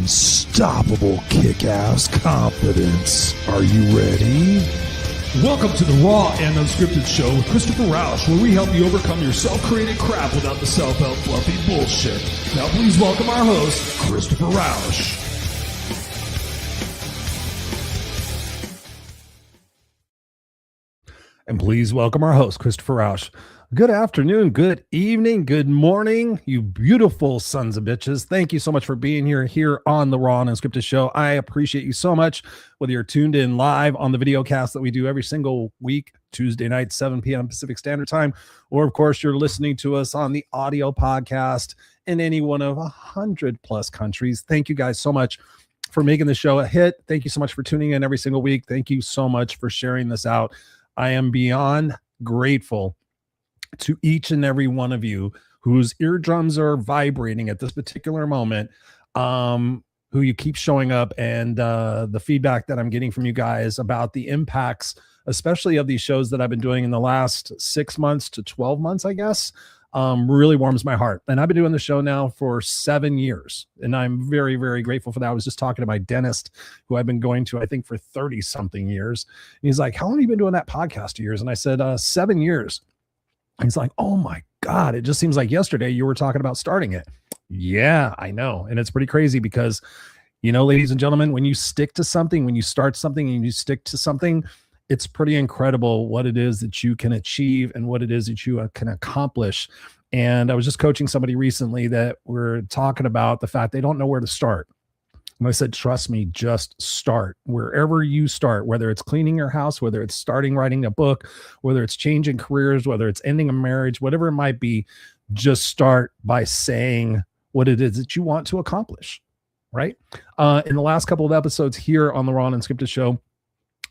unstoppable kick-ass confidence. Are you ready? Welcome to the Raw and Unscripted show with Christopher Rausch, where we help you overcome your self-created crap without the self-help fluffy bullshit. Now please welcome our host, Christopher Rausch. And please welcome our host, Christopher Rausch. Good afternoon, good evening, good morning, you beautiful sons of bitches. Thank you so much for being here on the Raw and Unscripted show. I appreciate you so much, whether you're tuned in live on the video cast that we do every single week, Tuesday night, 7 p.m. Pacific Standard Time, or of course, you're listening to us on the audio podcast in any one of 100 plus countries. Thank you guys so much for making the show a hit. Thank you so much for tuning in every single week. Thank you so much for sharing this out. I am beyond grateful to each and every one of you whose eardrums are vibrating at this particular moment, who you keep showing up, and the feedback that I'm getting from you guys about the impacts, especially of these shows that I've been doing in the last 6 months to 12 months, I guess, really warms my heart. And I've been doing the show now for 7 years, and I'm very, very grateful for that. I was just talking to my dentist, who I've been going to, I think, for 30 something years. And he's like, how long have you been doing that podcast? Years? And I said, 7 years. He's like, oh my God, it just seems like yesterday you were talking about starting it. Yeah, I know. And it's pretty crazy because, you know, ladies and gentlemen, when you stick to something, when you start something and you stick to something, it's pretty incredible what it is that you can achieve and what it is that you can accomplish. And I was just coaching somebody recently that we're talking about the fact they don't know where to start. And I said, trust me, just start wherever you start, whether it's cleaning your house, whether it's starting writing a book, whether it's changing careers, whether it's ending a marriage, whatever it might be, just start by saying what it is that you want to accomplish, right? In the last couple of episodes here on the Raw and Unscripted show,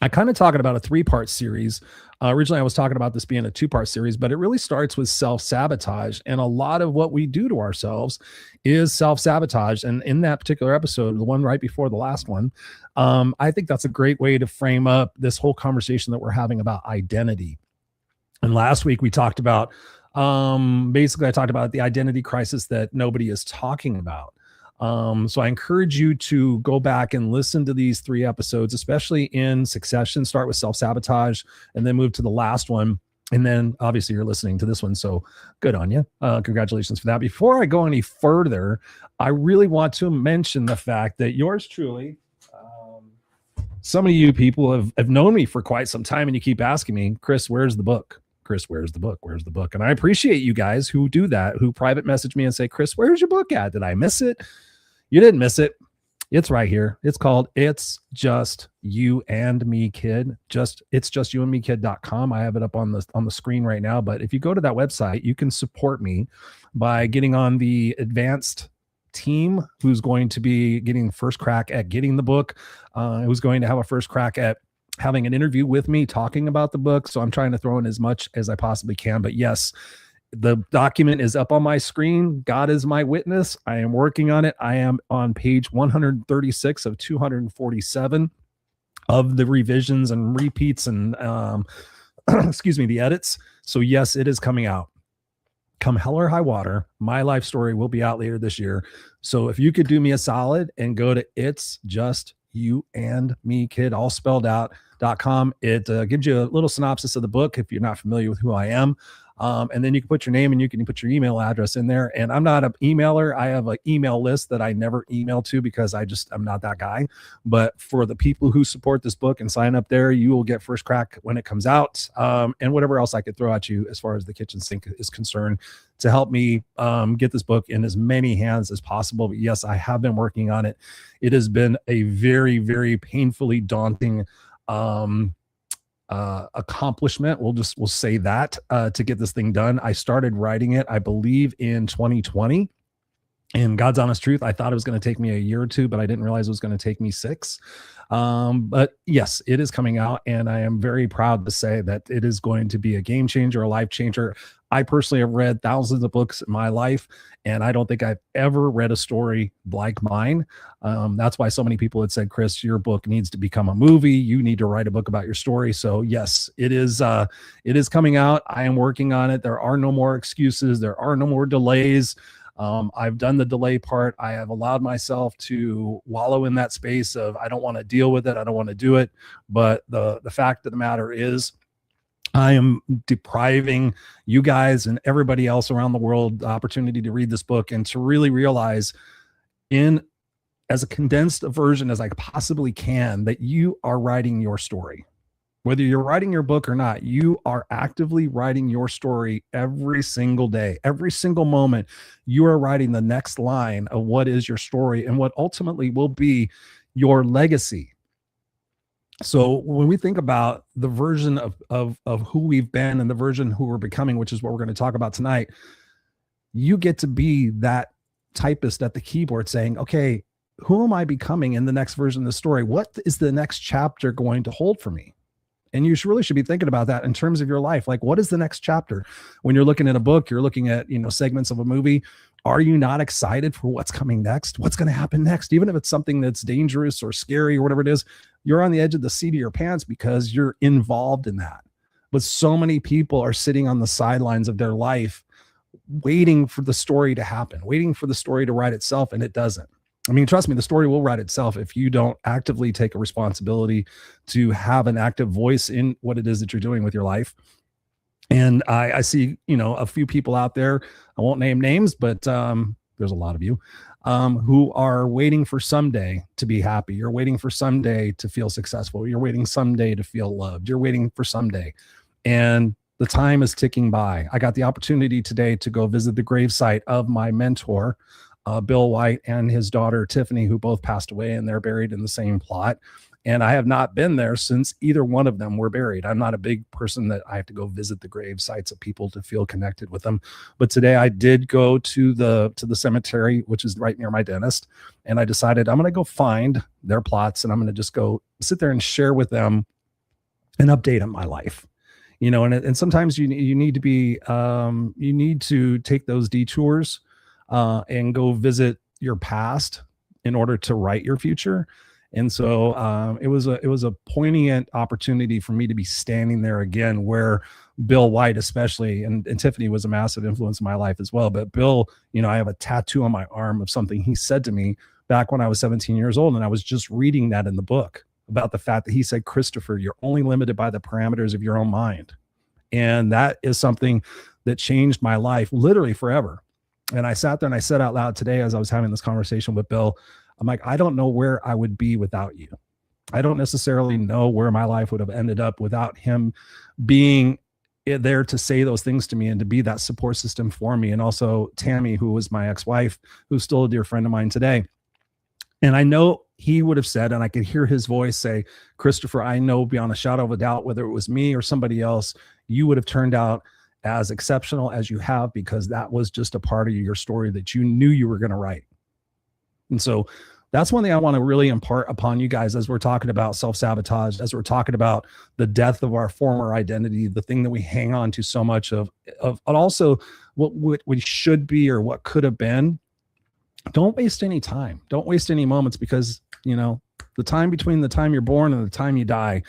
I kind of talking about a 3-part series. Originally, I was talking about this being a 2-part series, but it really starts with self-sabotage. And a lot of what we do to ourselves is self-sabotage. And in that particular episode, the one right before the last one, I think that's a great way to frame up this whole conversation that we're having about identity. And last week we talked about, basically I talked about the identity crisis that nobody is talking about. So I encourage you to go back and listen to these 3 episodes, especially in succession. Start with self-sabotage and then move to the last one. And then obviously you're listening to this one. So good on you. Congratulations for that. Before I go any further, I really want to mention the fact that yours truly, some of you people have known me for quite some time, and you keep asking me, Chris, where's the book? Chris, where's the book? Where's the book? And I appreciate you guys who do that, who private message me and say, Chris, where's your book at? Did I miss it? You didn't miss it. It's right here. It's called It's Just You and Me Kid. It's just you and me kid.com. I have it up on the screen right now. But if you go to that website, you can support me by getting on the advanced team who's going to be getting first crack at getting the book, who's going to have a first crack at having an interview with me talking about the book. So I'm trying to throw in as much as I possibly can. But yes, the document is up on my screen. God is my witness. I am working on it. I am on page 136 of 247 of the revisions and repeats and excuse me, the edits. So yes, it is coming out. Come hell or high water, my life story will be out later this year. So if you could do me a solid and go to It's Just You and Me Kid, all spelled out.com. It gives you a little synopsis of the book if you're not familiar with who I am. And then you can put your name and you can put your email address in there. And I'm not an emailer. I have an email list that I never email to because I'm not that guy. But for the people who support this book and sign up there, you will get first crack when it comes out. And whatever else I could throw at you as far as the kitchen sink is concerned to help me get this book in as many hands as possible. But yes, I have been working on it. It has been a very, very painfully daunting accomplishment. We'll say that to get this thing done. I started writing it, I believe, in 2020. In God's honest truth, I thought it was going to take me a year or 2, but I didn't realize it was going to take me 6. But yes, it is coming out, and I am very proud to say that it is going to be a game changer, a life changer. I personally have read thousands of books in my life, and I don't think I've ever read a story like mine. That's why so many people had said, Chris, your book needs to become a movie. You need to write a book about your story. So yes, it is coming out. I am working on it. There are no more excuses. There are no more delays. I've done the delay part. I have allowed myself to wallow in that space of, I don't want to deal with it. I don't want to do it. But the fact of the matter is, I am depriving you guys and everybody else around the world the opportunity to read this book and to really realize, in as a condensed version as I possibly can, that you are writing your story. Whether you're writing your book or not, you are actively writing your story every single day, every single moment. You are writing the next line of what is your story and what ultimately will be your legacy. So when we think about the version of who we've been and the version who we're becoming, which is what we're going to talk about tonight, you get to be that typist at the keyboard saying, okay, who am I becoming in the next version of the story? What is the next chapter going to hold for me? And you really should be thinking about that in terms of your life. Like, what is the next chapter? When you're looking at a book, you're looking at, segments of a movie. Are you not excited for what's coming next? What's going to happen next? Even if it's something that's dangerous or scary or whatever it is, you're on the edge of the seat of your pants because you're involved in that. But so many people are sitting on the sidelines of their life, waiting for the story to happen, waiting for the story to write itself, and it doesn't. I mean, trust me, the story will write itself if you don't actively take a responsibility to have an active voice in what it is that you're doing with your life. And I see, a few people out there, I won't name names, but there's a lot of you who are waiting for someday to be happy. You're waiting for someday to feel successful. You're waiting someday to feel loved. You're waiting for someday. And the time is ticking by. I got the opportunity today to go visit the gravesite of my mentor, Bill White, and his daughter, Tiffany, who both passed away, and they're buried in the same plot. And I have not been there since either one of them were buried. I'm not a big person that I have to go visit the grave sites of people to feel connected with them. But today I did go to the cemetery, which is right near my dentist. And I decided I'm going to go find their plots, and I'm going to just go sit there and share with them an update on my life. And sometimes you need to be, you need to take those detours and go visit your past in order to write your future. And so it was a poignant opportunity for me to be standing there again, where Bill White especially, and Tiffany was a massive influence in my life as well. But Bill, I have a tattoo on my arm of something he said to me back when I was 17 years old. And I was just reading that in the book about the fact that he said, Christopher, you're only limited by the parameters of your own mind. And that is something that changed my life literally forever. And I sat there and I said out loud today, as I was having this conversation with Bill, I'm like, I don't know where I would be without you. I don't necessarily know where my life would have ended up without him being there to say those things to me and to be that support system for me. And also Tammy, who was my ex-wife, who's still a dear friend of mine today. And I know he would have said, and I could hear his voice say, Christopher, I know beyond a shadow of a doubt, whether it was me or somebody else, you would have turned out as exceptional as you have, because that was just a part of your story that you knew you were going to write. And so that's one thing I want to really impart upon you guys as we're talking about self-sabotage, as we're talking about the death of our former identity, the thing that we hang on to so much of and also what we should be or what could have been. Don't waste any time. Don't waste any moments, because, the time between the time you're born and the time you die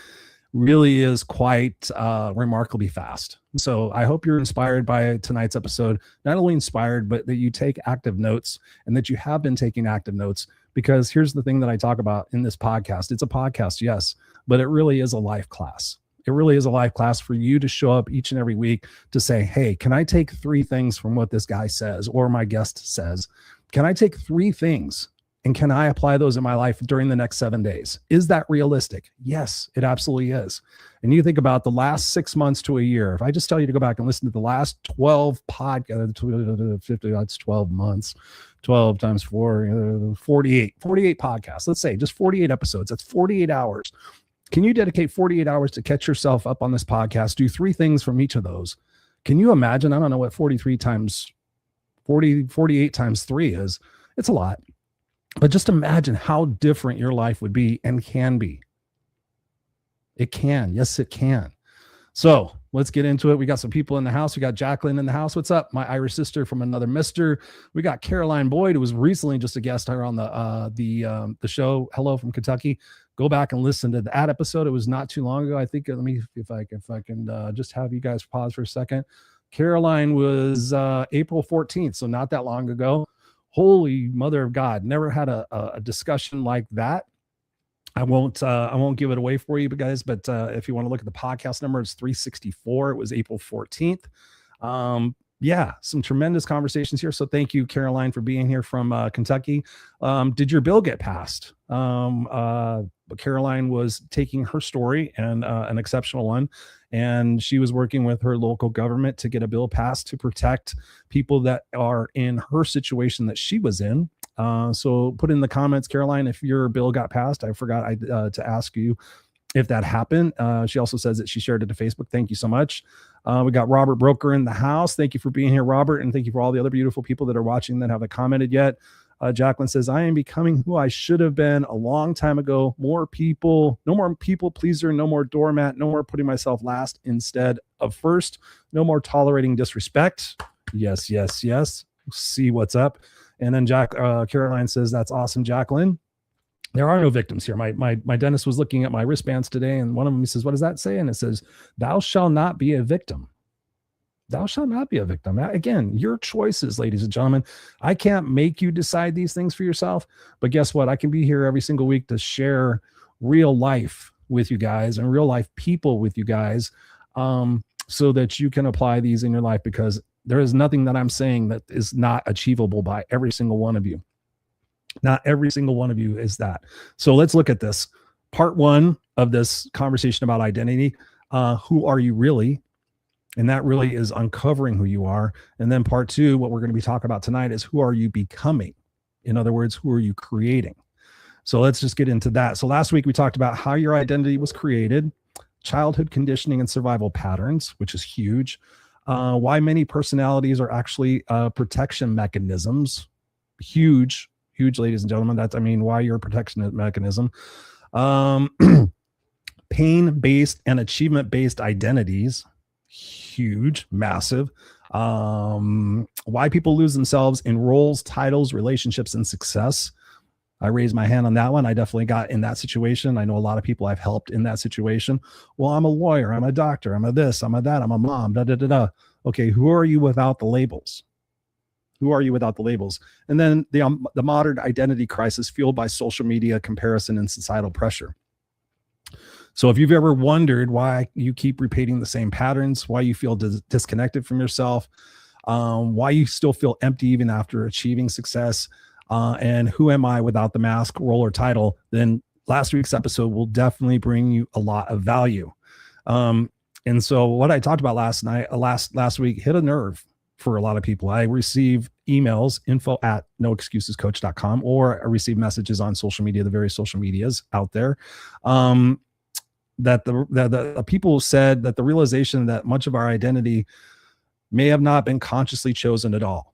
really is quite remarkably fast. So I hope you're inspired by tonight's episode, not only inspired, but that you take active notes, and that you have been taking active notes, because here's the thing that I talk about in this podcast. It's a podcast, yes, but it really is a life class. It really is a life class for you to show up each and every week to say, hey, can I take 3 things from what this guy says or my guest says? Can I take 3 things and can I apply those in my life during the next 7 days? Is that realistic? Yes, it absolutely is. And you think about the last 6 months to a year. If I just tell you to go back and listen to the last 12 podcasts, that's 12 months, 12 times 4, 48 podcasts. Let's say just 48 episodes. That's 48 hours. Can you dedicate 48 hours to catch yourself up on this podcast? Do 3 things from each of those. Can you imagine? I don't know what 48 times 3 is. It's a lot. But just imagine how different your life would be and can be. It can. Yes, it can. So let's get into it. We got some people in the house. We got Jacqueline in the house. What's up? My Irish sister from another mister. We got Caroline Boyd, who was recently just a guest here on the show. Hello from Kentucky. Go back and listen to that episode. It was not too long ago. I think, let me, if I can just have you guys pause for a second. Caroline was April 14th, so not that long ago. Holy mother of God, never had a discussion like that. I won't give it away for you guys, but if you want to look at the podcast number, it's 364. It was April 14th. Yeah, some tremendous conversations here. So thank you, Caroline, for being here from Kentucky. Did your bill get passed? Caroline was taking her story, and an exceptional one, and she was working with her local government to get a bill passed to protect people that are in her situation that she was in. So put in the comments, Caroline, if your bill got passed. I forgot to ask you if that happened. She also says that she shared it to Facebook. Thank you so much. We got Robert Broker in the house. Thank you for being here, Robert. And thank you for all the other beautiful people that are watching that haven't commented yet. Jacqueline says, I am becoming who I should have been a long time ago. No more people pleaser, no more doormat, no more putting myself last instead of first, no more tolerating disrespect. Yes, yes, yes. See what's up. And then Caroline says, that's awesome, Jacqueline. There are no victims here. My dentist was looking at my wristbands today, and one of them says, what does that say? And it says, thou shalt not be a victim. Thou shalt not be a victim. Again, your choices, ladies and gentlemen. I can't make you decide these things for yourself, but guess what? I can be here every single week to share real life with you guys and real life people with you guys, so that you can apply these in your life, because there is nothing that I'm saying that is not achievable by every single one of you. Not every single one of you is that. So let's look at this. Part one of this conversation about identity. Who are you really? And that really is uncovering who you are. And then part two, what we're going to be talking about tonight, is who are you becoming? In other words, who are you creating? So let's just get into that. So last week we talked about how your identity was created, childhood conditioning and survival patterns, which is huge. Why many personalities are actually protection mechanisms. Huge, ladies and gentlemen. That's, why you're a protection mechanism. Pain-based and achievement-based identities. Huge, massive. Why people lose themselves in roles, titles, relationships, and success. I raised my hand on that one. I definitely got in that situation. I know a lot of people I've helped in that situation. Well, I'm a lawyer, I'm a doctor, I'm a this, I'm a that, I'm a mom, da da da da. Okay, who are you without the labels? Who are you without the labels? And then the modern identity crisis fueled by social media, comparison, and societal pressure. So if you've ever wondered why you keep repeating the same patterns, why you feel disconnected from yourself, why you still feel empty even after achieving success, and who am I without the mask, role, or title, then last week's episode will definitely bring you a lot of value. And so what I talked about last week hit a nerve for a lot of people. I receive emails, info@noexcusescoach.com, or I receive messages on social media, the various social medias out there, that the people said that the realization that much of our identity may have not been consciously chosen at all.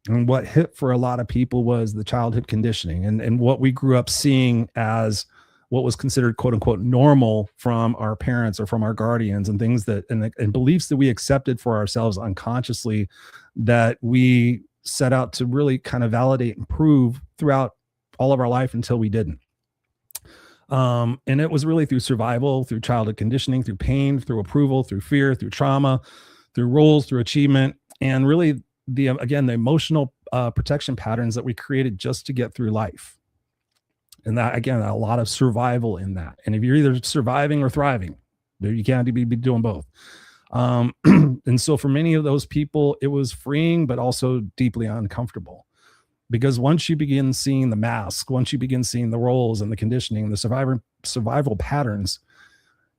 And what hit for a lot of people was the childhood conditioning and what we grew up seeing as what was considered quote unquote normal from our parents or from our guardians, and things that, and beliefs that we accepted for ourselves unconsciously, that we set out to really kind of validate and prove throughout all of our life until we didn't. And it was really through survival, through childhood conditioning, through pain, through approval, through fear, through trauma, through roles, through achievement, and really the emotional protection patterns that we created just to get through life. And that, again, a lot of survival in that. And if you're either surviving or thriving, you can't be doing both. And so for many of those people, it was freeing, but also deeply uncomfortable. Because once you begin seeing the mask, once you begin seeing the roles and the conditioning, the survival patterns,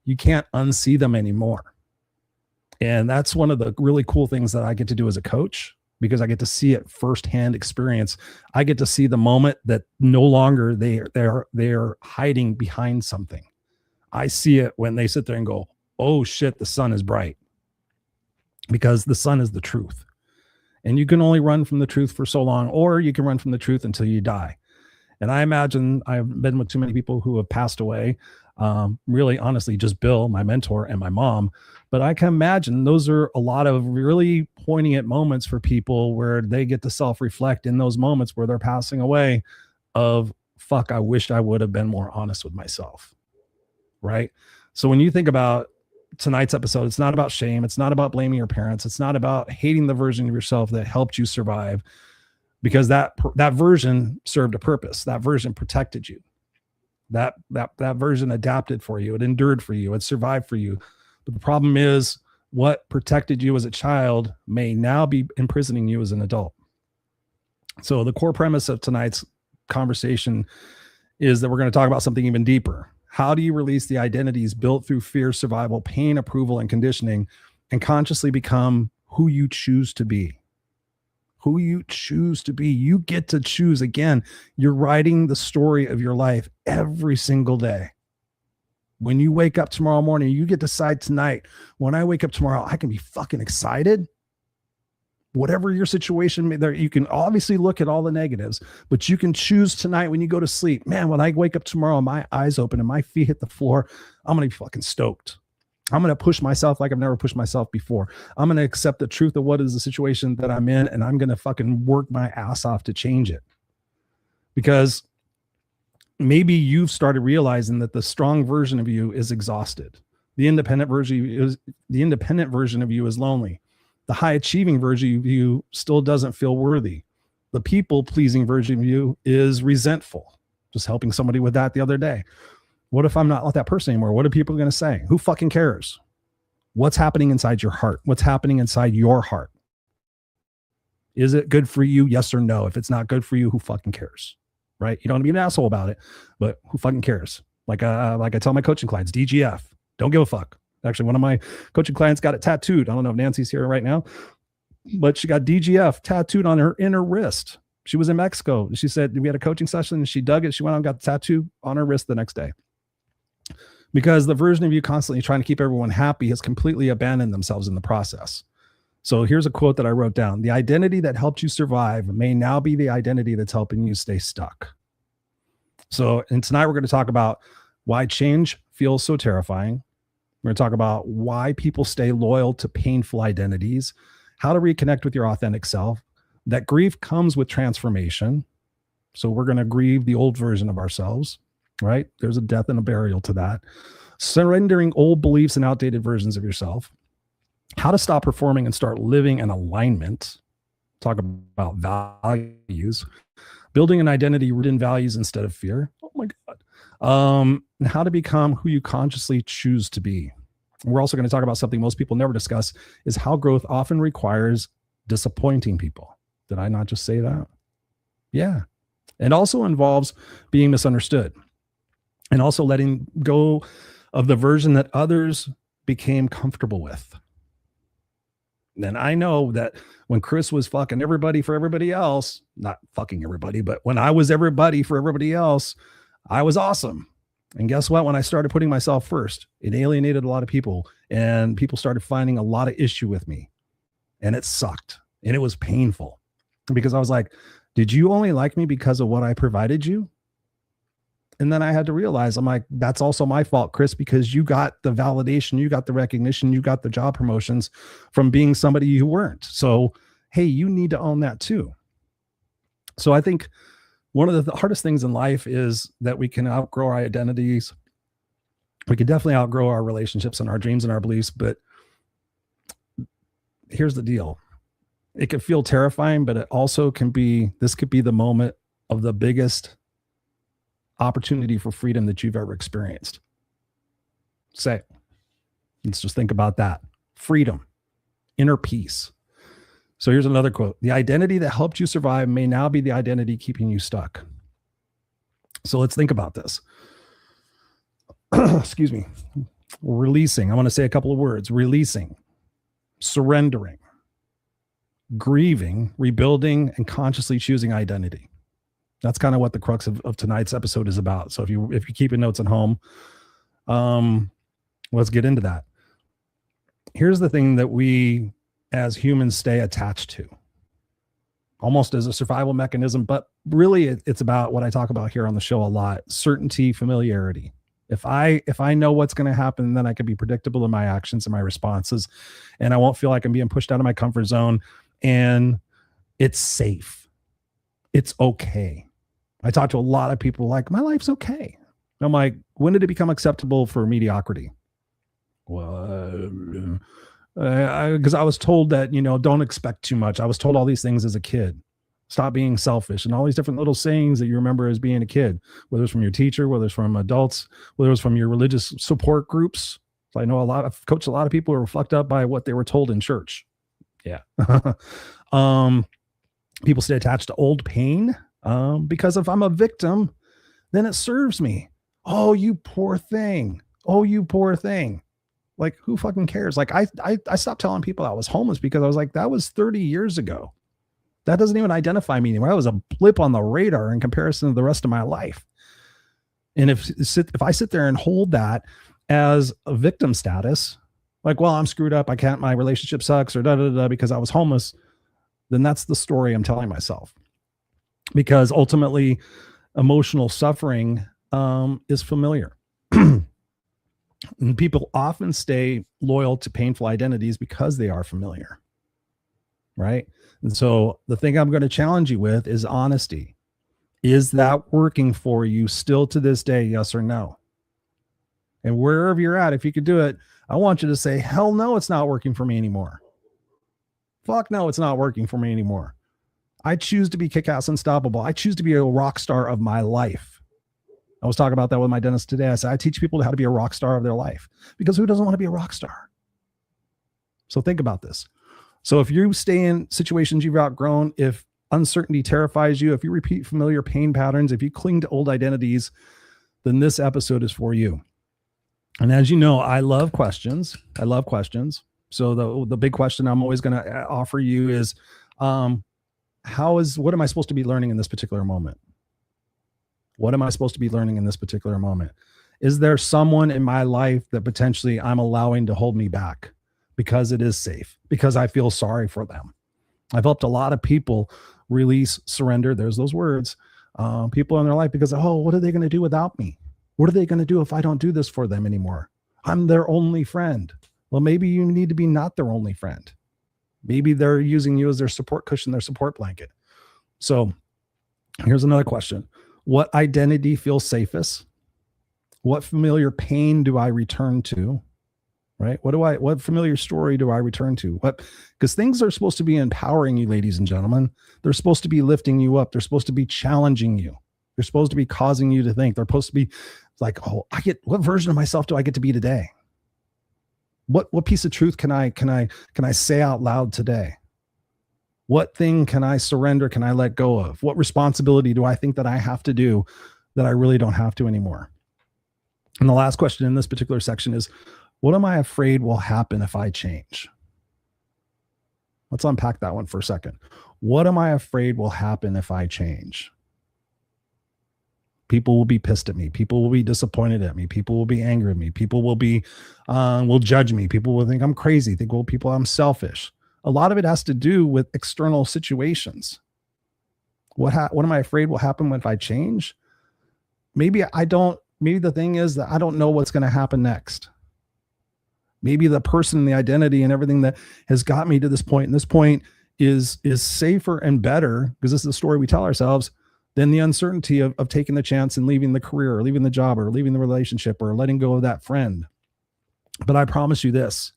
you can't unsee them anymore. And that's one of the really cool things that I get to do as a coach, because I get to see it firsthand experience. I get to see the moment that no longer they're hiding behind something. I see it when they sit there and go, oh shit, the sun is bright. Because the sun is the truth. And you can only run from the truth for so long, or you can run from the truth until you die. And I imagine I've been with too many people who have passed away. Really, honestly, just Bill, my mentor, and my mom. But I can imagine those are a lot of really poignant moments for people where they get to self-reflect in those moments where they're passing away of, fuck, I wish I would have been more honest with myself. Right? So when you think about tonight's episode, it's not about shame. It's not about blaming your parents. It's not about hating the version of yourself that helped you survive, because that version served a purpose. That version protected you. That version adapted for you. It endured for you. It survived for you. But the problem is, what protected you as a child may now be imprisoning you as an adult. So the core premise of tonight's conversation is that we're going to talk about something even deeper. How do you release the identities built through fear, survival, pain, approval, and conditioning, and consciously become who you choose to be? Who you choose to be. You get to choose. Again, you're writing the story of your life every single day. When you wake up tomorrow morning, you get to decide tonight, when I wake up tomorrow, I can be fucking excited. Whatever your situation, there, you can obviously look at all the negatives, but you can choose tonight when you go to sleep. Man, when I wake up tomorrow, my eyes open and my feet hit the floor, I'm going to be fucking stoked. I'm going to push myself like I've never pushed myself before. I'm going to accept the truth of what is the situation that I'm in, and I'm going to fucking work my ass off to change it. Because maybe you've started realizing that the strong version of you is exhausted. The independent version of you is lonely. The high achieving version of you still doesn't feel worthy. The people pleasing version of you is resentful. Just helping somebody with that the other day. What if I'm not that person anymore? What are people going to say? Who fucking cares? What's happening inside your heart? What's happening inside your heart? Is it good for you? Yes or no? If it's not good for you, who fucking cares? Right? You don't want to be an asshole about it, but who fucking cares? Like I tell my coaching clients, DGF, don't give a fuck. Actually, one of my coaching clients got it tattooed. I don't know if Nancy's here right now, but she got DGF tattooed on her inner wrist. She was in Mexico. She said we had a coaching session and she dug it. She went out and got the tattoo on her wrist the next day. Because the version of you constantly trying to keep everyone happy has completely abandoned themselves in the process. So here's a quote that I wrote down. The identity that helped you survive may now be the identity that's helping you stay stuck. So, and tonight we're going to talk about why change feels so terrifying. We're going to talk about why people stay loyal to painful identities, how to reconnect with your authentic self, that grief comes with transformation. So we're going to grieve the old version of ourselves, right? There's a death and a burial to that. Surrendering old beliefs and outdated versions of yourself. How to stop performing and start living in alignment. Talk about values. Building an identity rooted in values instead of fear. Oh my God. And how to become who you consciously choose to be. And we're also going to talk about something most people never discuss, is how growth often requires disappointing people. Did I not just say that? Yeah. It also involves being misunderstood and also letting go of the version that others became comfortable with. And I know that when Chris was fucking everybody for everybody else, not fucking everybody, but when I was everybody for everybody else, I was awesome. And guess what? When I started putting myself first, it alienated a lot of people and people started finding a lot of issue with me. And it sucked. And it was painful because I was like, did you only like me because of what I provided you? And then I had to realize, I'm like, that's also my fault, Chris, because you got the validation, you got the recognition, you got the job promotions from being somebody you weren't. So, hey, you need to own that too. So I think one of the hardest things in life is that we can outgrow our identities. We can definitely outgrow our relationships and our dreams and our beliefs. But here's the deal. It can feel terrifying, but it also can be, this could be the moment of the biggest opportunity for freedom that you've ever experienced. Let's just think about that. Freedom, inner peace. So here's another quote. The identity that helped you survive may now be the identity keeping you stuck. So let's think about this. Excuse me. Releasing. I want to say a couple of words. Releasing, surrendering, grieving, rebuilding, and consciously choosing identity. That's kind of what the crux of tonight's episode is about. So if you're keeping notes at home, let's get into that. Here's the thing that we as humans stay attached to, almost as a survival mechanism, but really it's about what I talk about here on the show a lot: certainty, familiarity. If I know what's going to happen, then I can be predictable in my actions and my responses, and I won't feel like I'm being pushed out of my comfort zone, and it's safe. It's okay. I talk to a lot of people like, my life's okay. And I'm like, when did it become acceptable for mediocrity? Well, because I was told that, don't expect too much. I was told all these things as a kid. Stop being selfish, and all these different little sayings that you remember as being a kid, whether it's from your teacher, whether it's from adults, whether it's from your religious support groups. So I know I've coached a lot of people who were fucked up by what they were told in church. Yeah. People stay attached to old pain because if I'm a victim, then it serves me. Oh, you poor thing. Oh, you poor thing. Like, who fucking cares? Like, I stopped telling people I was homeless because I was like, that was 30 years ago. That doesn't even identify me anymore. I was a blip on the radar in comparison to the rest of my life. And if I sit there and hold that as a victim status, like, well, I'm screwed up, my relationship sucks, or because I was homeless, then that's the story I'm telling myself. Because ultimately, emotional suffering is familiar. And people often stay loyal to painful identities because they are familiar. Right? And so the thing I'm going to challenge you with is honesty. Is that working for you still to this day? Yes or no? And wherever you're at, if you could do it, I want you to say, hell no, it's not working for me anymore. Fuck no, it's not working for me anymore. I choose to be kick-ass unstoppable. I choose to be a rock star of my life. I was talking about that with my dentist today. I said, I teach people how to be a rock star of their life, because who doesn't want to be a rock star? So think about this. So if you stay in situations you've outgrown, if uncertainty terrifies you, if you repeat familiar pain patterns, if you cling to old identities, then this episode is for you. And as you know, I love questions. So the big question I'm always going to offer you is, what am I supposed to be learning in this particular moment? What am I supposed to be learning in this particular moment? Is there someone in my life that potentially I'm allowing to hold me back because it is safe, because I feel sorry for them? I've helped a lot of people release, surrender. There's those words. People in their life because, what are they going to do without me? What are they going to do if I don't do this for them anymore? I'm their only friend. Well, maybe you need to be not their only friend. Maybe they're using you as their support cushion, their support blanket. So here's another question. What identity feels safest? What familiar pain do I return to? Right? What familiar story do I return to? Because things are supposed to be empowering you, ladies and gentlemen. They're supposed to be lifting you up. They're supposed to be challenging you. They're supposed to be causing you to think. They're supposed to be like, what version of myself do I get to be today? What piece of truth can I say out loud today? What thing can I surrender? Can I let go of? What responsibility do I think that I have to do that I really don't have to anymore? And the last question in this particular section is, what am I afraid will happen if I change? Let's unpack that one for a second. What am I afraid will happen if I change? People will be pissed at me. People will be disappointed at me. People will be angry at me. People will judge me. People will think I'm crazy. I'm selfish. A lot of it has to do with external situations. What am I afraid will happen if I change? Maybe the thing is that I don't know what's going to happen next. Maybe the person, the identity, and everything that has got me to this point, and this point is safer and better, because this is the story we tell ourselves, than the uncertainty of taking the chance and leaving the career, or leaving the job, or leaving the relationship, or letting go of that friend. But I promise you this,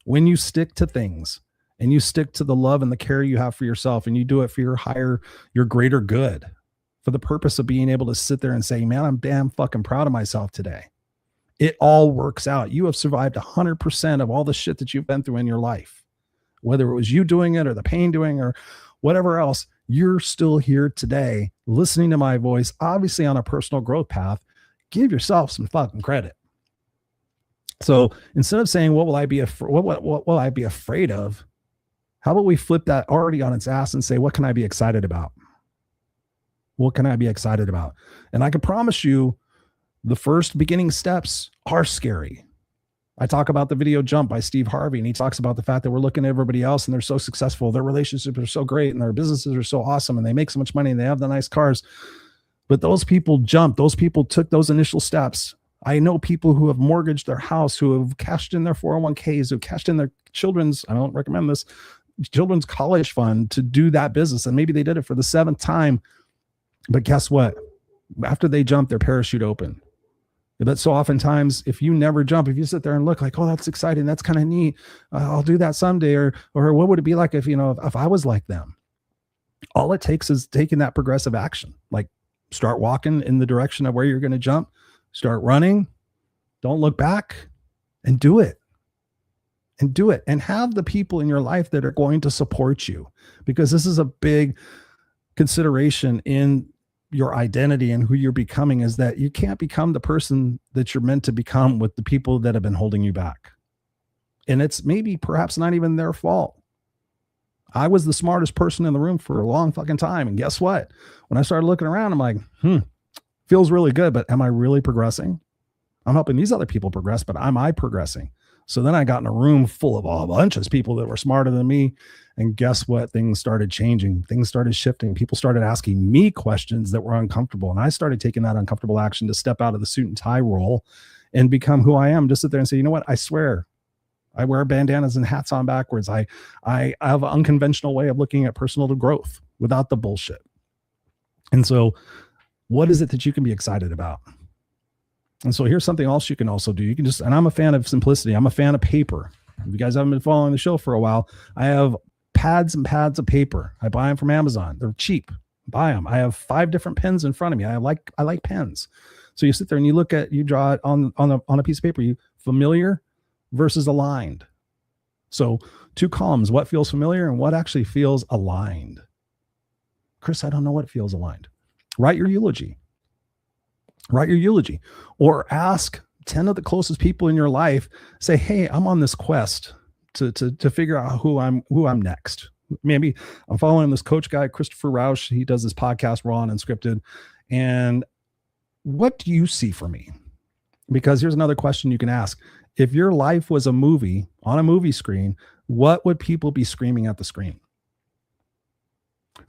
when you stick to things and you stick to the love and the care you have for yourself, and you do it for your greater good, for the purpose of being able to sit there and say, man, I'm damn fucking proud of myself today. It all works out. You have survived 100% of all the shit that you've been through in your life. Whether it was you doing it or the pain doing or whatever else, you're still here today listening to my voice, obviously on a personal growth path. Give yourself some fucking credit. So instead of saying, what will I be afraid of? How about we flip that already on its ass and say, what can I be excited about? What can I be excited about? And I can promise you, the first beginning steps are scary. I talk about the video Jump by Steve Harvey, and he talks about the fact that we're looking at everybody else and they're so successful, their relationships are so great, and their businesses are so awesome, and they make so much money, and they have the nice cars. But those people jumped. Those people took those initial steps. I know people who have mortgaged their house, who have cashed in their 401ks, who have cashed in their children's, I don't recommend this, children's college fund to do that business. And maybe they did it for the 7th time. But guess what? After they jumped, their parachute opened. But so oftentimes, if you never jump, if you sit there and look like, oh, that's exciting, that's kind of neat, I'll do that someday, or what would it be like if, if I was like them? All it takes is taking that progressive action. Like, start walking in the direction of where you're going to jump, start running, don't look back, and do it. And do it. And have the people in your life that are going to support you, because this is a big consideration in your identity and who you're becoming, is that you can't become the person that you're meant to become with the people that have been holding you back. And it's maybe perhaps not even their fault. I was the smartest person in the room for a long fucking time. And guess what? When I started looking around, I'm like, feels really good, but am I really progressing? I'm helping these other people progress, but am I progressing? So then I got in a room full of a bunch of people that were smarter than me. And guess what? Things started changing. Things started shifting. People started asking me questions that were uncomfortable. And I started taking that uncomfortable action to step out of the suit and tie role and become who I am. Just sit there and say, you know what? I swear, I wear bandanas and hats on backwards. I have an unconventional way of looking at personal growth without the bullshit. And so what is it that you can be excited about? And so here's something else you can also do. You can just, and I'm a fan of simplicity. I'm a fan of paper. If you guys haven't been following the show for a while, I have pads and pads of paper. I buy them from Amazon. They're cheap. Buy them. I have 5 different pens in front of me. I like pens. So you sit there and you draw it on a piece of paper. You familiar versus aligned. So 2 columns, what feels familiar and what actually feels aligned. Chris, I don't know what feels aligned. Write your eulogy. Or ask 10 of the closest people in your life, say, hey, I'm on this quest to figure out who I'm next. Maybe I'm following this coach guy, Christopher Rausch. He does this podcast, Raw Unscripted. And what do you see for me? Because here's another question you can ask. If your life was a movie on a movie screen, what would people be screaming at the screen?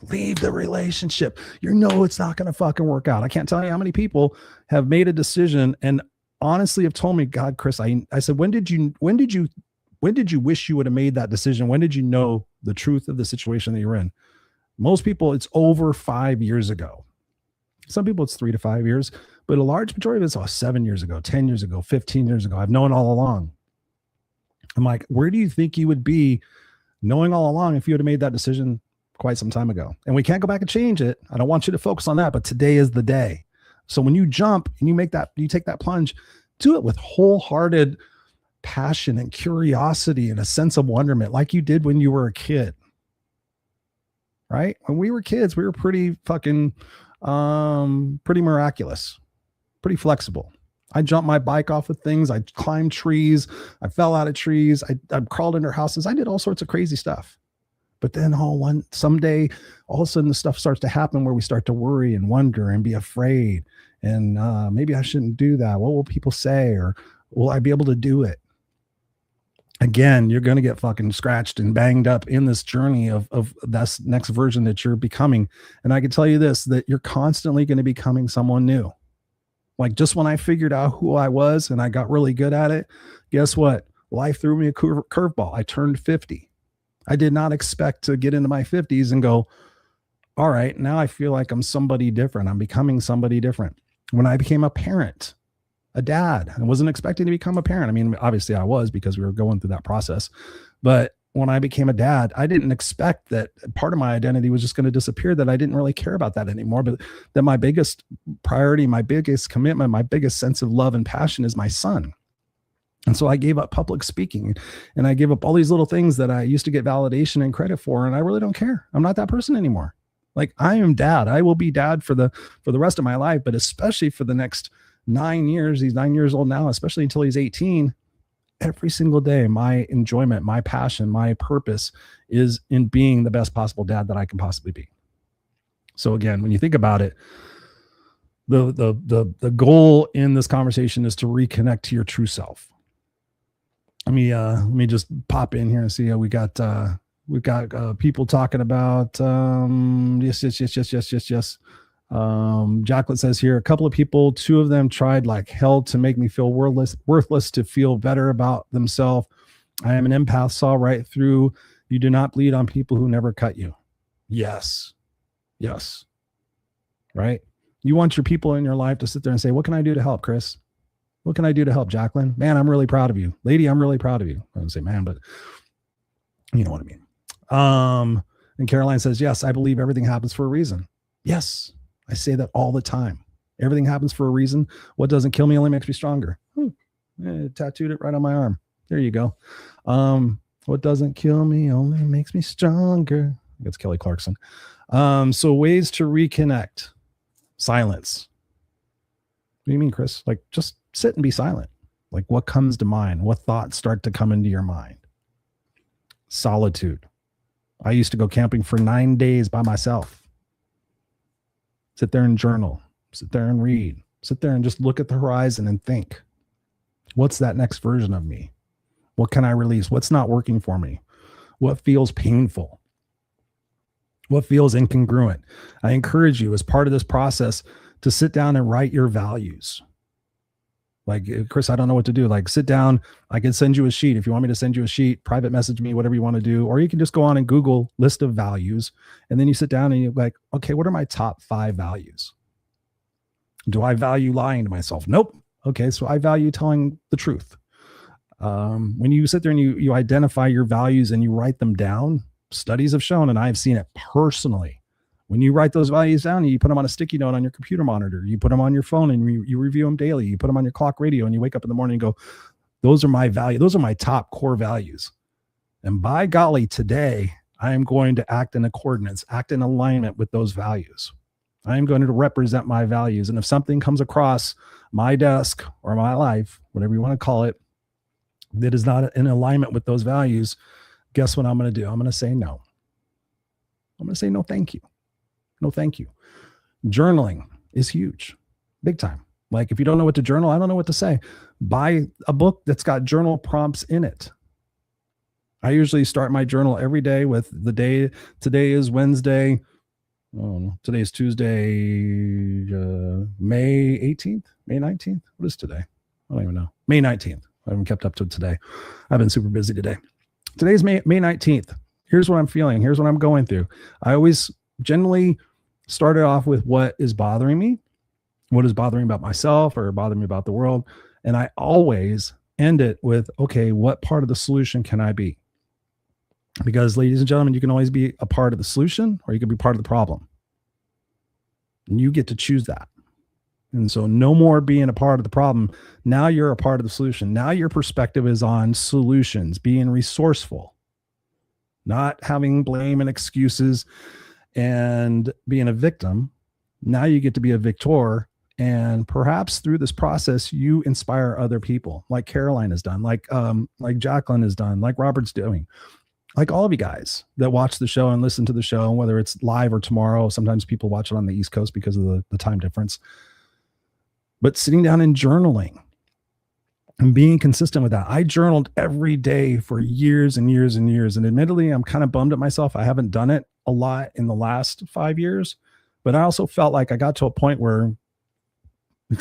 Leave the relationship. It's not going to fucking work out. I can't tell you how many people have made a decision and honestly have told me, God, Chris, I said, when did you wish you would have made that decision? When did you know the truth of the situation that you're in? Most people, it's over 5 years ago. Some people it's 3 to 5 years, but a large majority of it's 7 years ago, 10 years ago, 15 years ago. I've known all along. I'm like, where do you think you would be knowing all along if you would have made that decision quite some time ago? And we can't go back and change it. I don't want you to focus on that, but today is the day. So when you jump and you take that plunge, do it with wholehearted passion and curiosity and a sense of wonderment, like you did when you were a kid, right? When we were kids, we were pretty fucking, pretty miraculous, pretty flexible. I jumped my bike off of things. I climbed trees. I fell out of trees. I crawled into houses. I did all sorts of crazy stuff. But then someday, all of a sudden the stuff starts to happen where we start to worry and wonder and be afraid. And maybe I shouldn't do that. What will people say? Or will I be able to do it? Again, you're going to get fucking scratched and banged up in this journey of that next version that you're becoming. And I can tell you this, that you're constantly going to be becoming someone new. Like just when I figured out who I was and I got really good at it, guess what? Life threw me a curveball. I turned 50. I did not expect to get into my 50s and go, all right, now I feel like I'm somebody different. I'm becoming somebody different. When I became a parent, a dad, I wasn't expecting to become a parent. I mean, obviously I was, because we were going through that process. But when I became a dad, I didn't expect that part of my identity was just going to disappear, that I didn't really care about that anymore, but that my biggest priority, my biggest commitment, my biggest sense of love and passion is my son. And so I gave up public speaking and I gave up all these little things that I used to get validation and credit for. And I really don't care. I'm not that person anymore. Like, I am dad. I will be dad for the rest of my life, but especially for the next 9 years. He's 9 years old now, especially until he's 18. Every single day, my enjoyment, my passion, my purpose is in being the best possible dad that I can possibly be. So again, when you think about it, the goal in this conversation is to reconnect to your true self. Let me just pop in here and see how we've got people talking about yes. Jacqueline says here, a couple of people, 2 of them tried like hell to make me feel worthless to feel better about themselves. I am an empath, saw right through. You do not bleed on people who never cut you. Yes. Right. You want your people in your life to sit there and say, what can I do to help, Chris? What can I do to help, Jacqueline? Man, I'm really proud of you. Lady, I'm really proud of you. I don't say man, but you know what I mean. And Caroline says, yes, I believe everything happens for a reason. Yes, I say that all the time. Everything happens for a reason. What doesn't kill me only makes me stronger. Tattooed it right on my arm. There you go. What doesn't kill me only makes me stronger. That's Kelly Clarkson. So ways to reconnect. Silence. What do you mean, Chris? Like, just sit and be silent. Like, what comes to mind? What thoughts start to come into your mind? Solitude. I used to go camping for 9 days by myself. Sit there and journal. Sit there and read. Sit there and just look at the horizon and think. What's that next version of me? What can I release? What's not working for me? What feels painful? What feels incongruent? I encourage you, as part of this process, to sit down and write your values. Like, Chris, I don't know what to do. Like, sit down. I can send you a sheet. If you want me to send you a sheet, private message me, whatever you want to do. Or you can just go on and Google list of values. And then you sit down and you're like, okay, what are my top 5 values? Do I value lying to myself? Nope. Okay, so I value telling the truth. When you sit there and you identify your values and you write them down, studies have shown, and I've seen it personally, when you write those values down and you put them on a sticky note on your computer monitor, you put them on your phone and you review them daily, you put them on your clock radio, and you wake up in the morning and go, those are my value. Those are my top core values. And by golly, today, I am going to act in accordance, act in alignment with those values. I am going to represent my values. And if something comes across my desk or my life, whatever you want to call it, that is not in alignment with those values, guess what I'm going to do? I'm going to say no. I'm going to say no, thank you. No, thank you. Journaling is huge, big time. Like, if you don't know what to journal, I don't know what to say. Buy a book that's got journal prompts in it. I usually start my journal every day with the day. Today is Wednesday. Oh, today is Tuesday, May 18th, May 19th. What is today? I don't even know. May 19th. I haven't kept up to today. I've been super busy today. Today's May 19th. Here's what I'm feeling. Here's what I'm going through. I always generally start it off with what is bothering me, what is bothering me about myself or bothering me about the world. And I always end it with, okay, what part of the solution can I be? Because, ladies and gentlemen, you can always be a part of the solution or you can be part of the problem. And you get to choose that. And so no more being a part of the problem. Now you're a part of the solution. Now your perspective is on solutions, being resourceful, not having blame and excuses and being a victim. Now you get to be a victor. And perhaps through this process, you inspire other people, like Caroline has done, like Jacqueline has done, like Robert's doing. Like all of you guys that watch the show and listen to the show, whether it's live or tomorrow. Sometimes people watch it on the East Coast because of the time difference. But sitting down and journaling and being consistent with that. I journaled every day for years and years and years. And admittedly, I'm kind of bummed at myself. I haven't done it a lot in the last 5 years. But I also felt like I got to a point where, I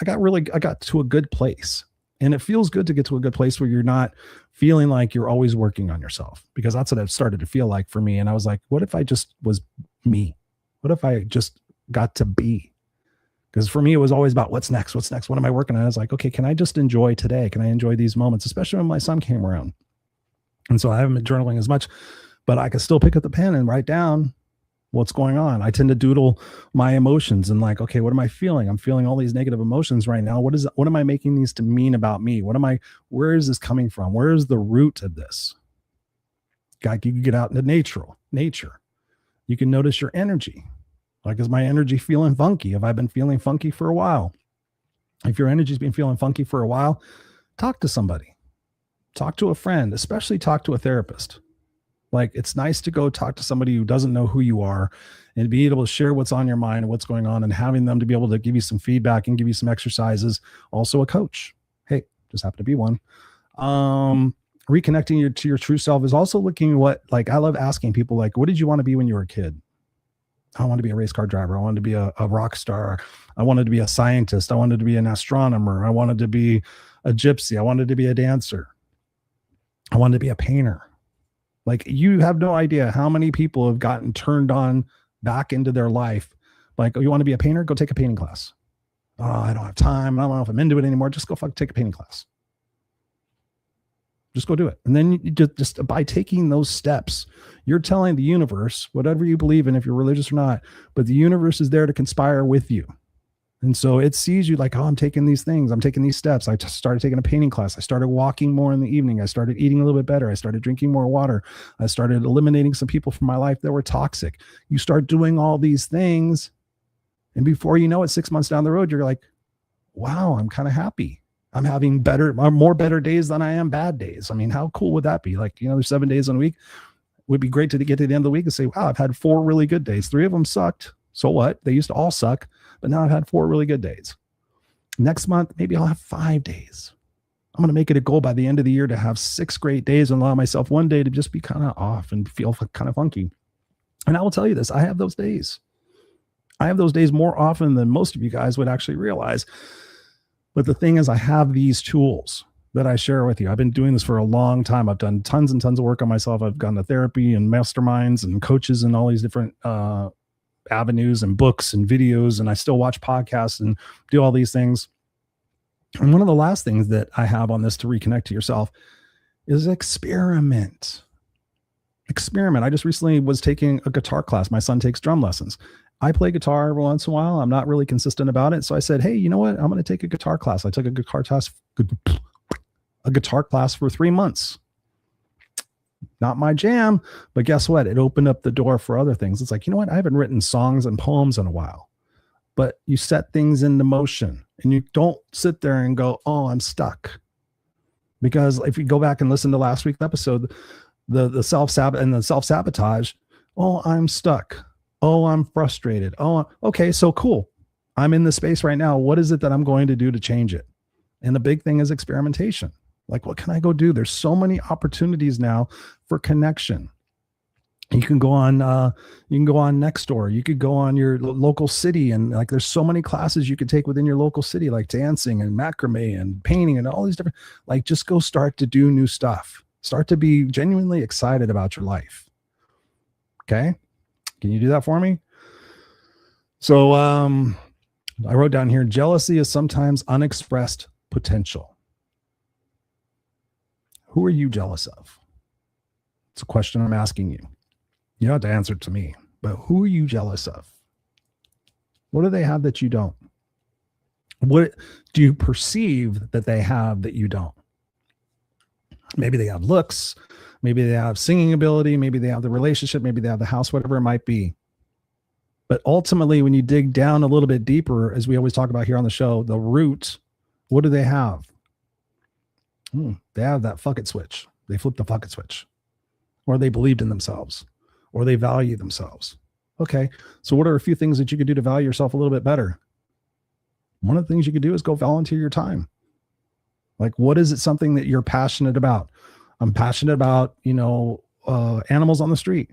got to a good place. And it feels good to get to a good place where you're not feeling like you're always working on yourself, because that's what it started to feel like for me. And I was like, what if I just was me? What if I just got to be? Because for me, it was always about what's next? What's next? What am I working on? I was like, okay, can I just enjoy today? Can I enjoy these moments, especially when my son came around? And so I haven't been journaling as much, but I can still pick up the pen and write down what's going on. I tend to doodle my emotions and like, okay, what am I feeling? I'm feeling all these negative emotions right now. What am I making these to mean about me? Where is this coming from? Where is the root of this? You can get out into nature. You can notice your energy. Like, is my energy feeling funky? Have I been feeling funky for a while? If your energy's been feeling funky for a while, talk to somebody, talk to a friend, especially talk to a therapist. Like, it's nice to go talk to somebody who doesn't know who you are and be able to share what's on your mind and what's going on, and having them to be able to give you some feedback and give you some exercises. Also a coach. Hey, just happen to be one. Reconnecting to your true self is also looking I love asking people, like, what did you want to be when you were a kid? I wanted to be a race car driver. I wanted to be a rock star. I wanted to be a scientist. I wanted to be an astronomer. I wanted to be a gypsy. I wanted to be a dancer. I wanted to be a painter. Like, you have no idea how many people have gotten turned on back into their life. Like, oh, you want to be a painter? Go take a painting class. Oh, I don't have time. I don't know if I'm into it anymore. Just go take a painting class. Just go do it. And then you just by taking those steps, you're telling the universe, whatever you believe in, if you're religious or not, but the universe is there to conspire with you. And so it sees you like, oh, I'm taking these things. I'm taking these steps. I started taking a painting class. I started walking more in the evening. I started eating a little bit better. I started drinking more water. I started eliminating some people from my life that were toxic. You start doing all these things. And before you know it, 6 months down the road, you're like, wow, I'm kind of happy. I'm having more better days than I am bad days. I mean, how cool would that be? Like, there's 7 days in a week. It would be great to get to the end of the week and say, wow, I've had 4 really good days. 3 of them sucked. So what? They used to all suck, but now I've had 4 really good days. Next month, maybe I'll have 5 days. I'm going to make it a goal by the end of the year to have 6 great days and allow myself one day to just be kind of off and feel kind of funky. And I will tell you this, I have those days. I have those days more often than most of you guys would actually realize. But the thing is, I have these tools that I share with you. I've been doing this for a long time. I've done tons and tons of work on myself. I've gone to therapy and masterminds and coaches and all these different avenues and books and videos. And I still watch podcasts and do all these things. And one of the last things that I have on this to reconnect to yourself is experiment. Experiment. I just recently was taking a guitar class. My son takes drum lessons. I play guitar every once in a while. I'm not really consistent about it. So I said, hey, you know what? I'm going to take a guitar class. I took a guitar class for 3 months. Not my jam, but guess what? It opened up the door for other things. It's like, you know what? I haven't written songs and poems in a while, but you set things into motion and you don't sit there and go, oh, I'm stuck. Because if you go back and listen to last week's episode, the self-sabotage, oh, I'm stuck. Oh, I'm frustrated. Oh, okay. So cool. I'm in this space right now. What is it that I'm going to do to change it? And the big thing is experimentation. Like, what can I go do? There's so many opportunities now for connection. You can go on Nextdoor. You could go on your local city, and like, there's so many classes you could take within your local city, like dancing and macrame and painting and all these different, like, just go start to do new stuff. Start to be genuinely excited about your life. Okay. Can you do that for me? So I wrote down here, jealousy is sometimes unexpressed potential. Who are you jealous of? It's a question I'm asking you. You don't have to answer it to me, but who are you jealous of? What do they have that you don't? What do you perceive that they have that you don't? Maybe they have looks. Maybe they have singing ability. Maybe they have the relationship. Maybe they have the house, whatever it might be. But ultimately, when you dig down a little bit deeper, as we always talk about here on the show, the root, what do they have? They have that fuck it switch. They flipped the fuck it switch. Or they believed in themselves. Or they value themselves. Okay, so what are a few things that you could do to value yourself a little bit better? One of the things you could do is go volunteer your time. Like, what is it something that you're passionate about? I'm passionate about, animals on the street.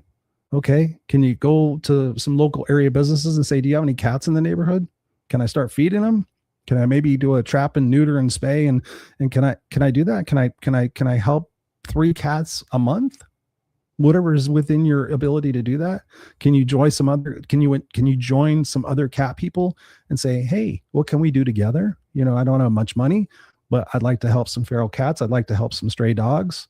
Okay. Can you go to some local area businesses and say, do you have any cats in the neighborhood? Can I start feeding them? Can I maybe do a trap and neuter and spay? And can I do that? Can I help 3 cats a month? Whatever is within your ability to do that. Can you join some other cat people and say, hey, what can we do together? I don't have much money, but I'd like to help some feral cats. I'd like to help some stray dogs.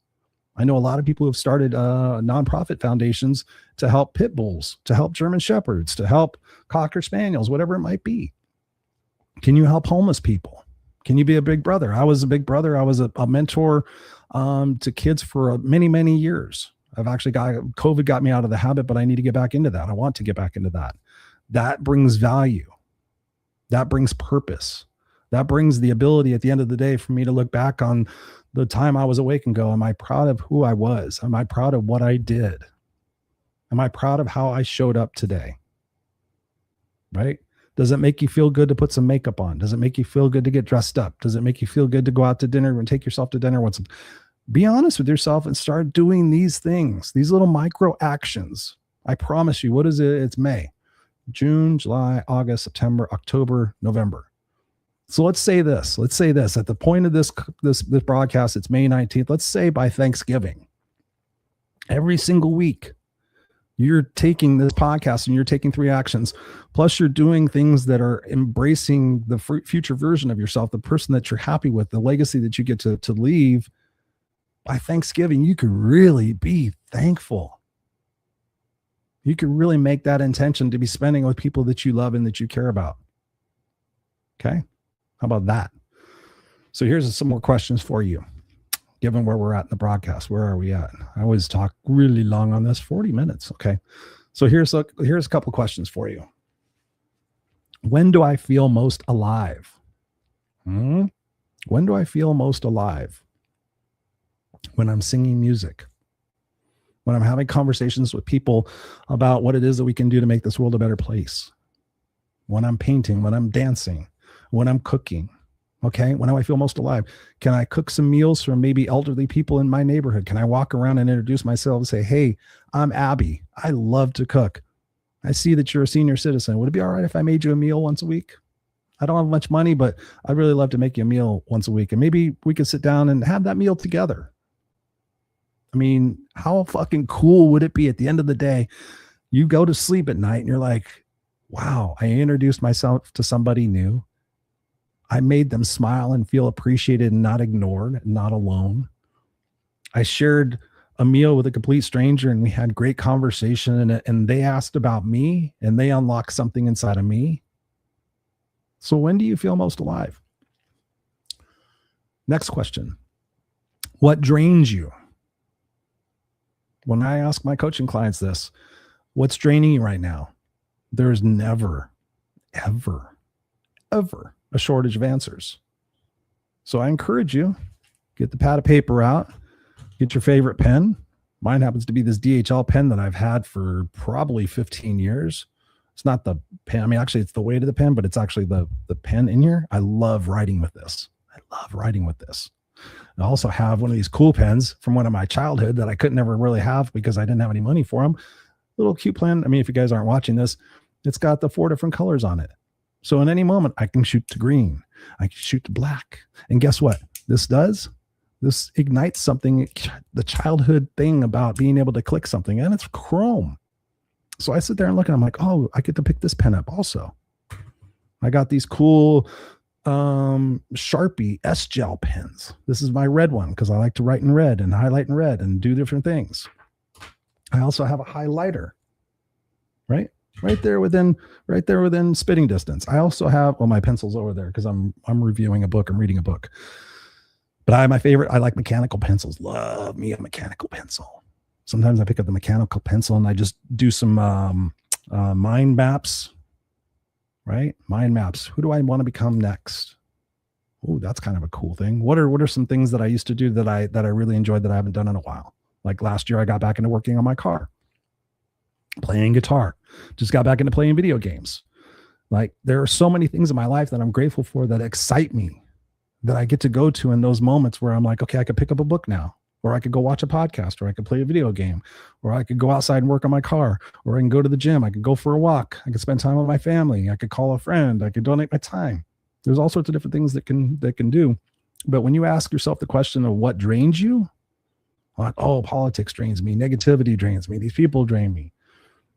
I know a lot of people who have started nonprofit foundations to help pit bulls, to help German shepherds, to help Cocker spaniels, whatever it might be. Can you help homeless people? Can you be a big brother? I was a big brother. I was a mentor to kids for many, many years. COVID got me out of the habit, but I need to get back into that. I want to get back into that. That brings value. That brings purpose. That brings the ability at the end of the day for me to look back on the time I was awake and go, am I proud of who I was? Am I proud of what I did? Am I proud of how I showed up today? Right? Does it make you feel good to put some makeup on? Does it make you feel good to get dressed up? Does it make you feel good to go out to dinner and take yourself to dinner? Be honest with yourself and start doing these things, these little micro actions. I promise you, what is it? It's May, June, July, August, September, October, November. So let's say this at the point of this broadcast, it's May 19th. Let's say by Thanksgiving, every single week, You're taking this podcast and you're taking 3 actions. Plus, you're doing things that are embracing the future version of yourself, the person that you're happy with, the legacy that you get to leave. By Thanksgiving, you could really be thankful. You could really make that intention to be spending with people that you love and that you care about. Okay? How about that? So here's some more questions for you. Given where we're at in the broadcast, where are we at? I always talk really long on this, 40 minutes. Okay. So here's a couple questions for you. When do I feel most alive? When do I feel most alive? When I'm singing music, when I'm having conversations with people about what it is that we can do to make this world a better place, when I'm painting, when I'm dancing, when I'm cooking. Okay. When do I feel most alive? Can I cook some meals for maybe elderly people in my neighborhood? Can I walk around and introduce myself and say, hey, I'm Abby. I love to cook. I see that you're a senior citizen. Would it be all right if I made you a meal once a week? I don't have much money, but I'd really love to make you a meal once a week. And maybe we could sit down and have that meal together. I mean, how fucking cool would it be at the end of the day? You go to sleep at night and you're like, wow, I introduced myself to somebody new. I made them smile and feel appreciated and not ignored, not alone. I shared a meal with a complete stranger and we had great conversation and they asked about me and they unlocked something inside of me. So when do you feel most alive? Next question. What drains you? When I ask my coaching clients this, what's draining you right now? There's never, ever a shortage of answers. So I encourage you, get the pad of paper out, get your favorite pen. Mine happens to be this DHL pen that I've had for probably 15 years. It's not the pen. I mean, actually it's the weight of the pen, but it's actually the pen in here. I love writing with this. I also have one of these cool pens from one of my childhood that I could never really have because I didn't have any money for them. Little cute pen. I mean, if you guys aren't watching this, it's got the 4 different colors on it. So in any moment, I can shoot to green. I can shoot to black. And guess what this does? This ignites something, the childhood thing about being able to click something, and it's chrome. So I sit there and look, and I'm like, oh, I get to pick this pen up also. I got these cool Sharpie S-Gel pens. This is my red one because I like to write in red and highlight in red and do different things. I also have a highlighter, right there within spitting distance. I also have, well, my pencil's over there because I'm reviewing a book. I'm reading a book. But I like mechanical pencils. Love me a mechanical pencil. Sometimes I pick up the mechanical pencil and I just do some mind maps, right? Mind maps. Who do I want to become next? Oh, that's kind of a cool thing. What are some things that I used to do that I really enjoyed that I haven't done in a while? Like last year, I got back into working on my car, playing guitar, just got back into playing video games. Like there are so many things in my life that I'm grateful for that excite me, that I get to go to in those moments where I'm like, okay, I could pick up a book now, or I could go watch a podcast, or I could play a video game, or I could go outside and work on my car, or I can go to the gym. I could go for a walk. I could spend time with my family. I could call a friend. I could donate my time. There's all sorts of different things that can do. But when you ask yourself the question of what drains you, like, oh, politics drains me. Negativity drains me. These people drain me.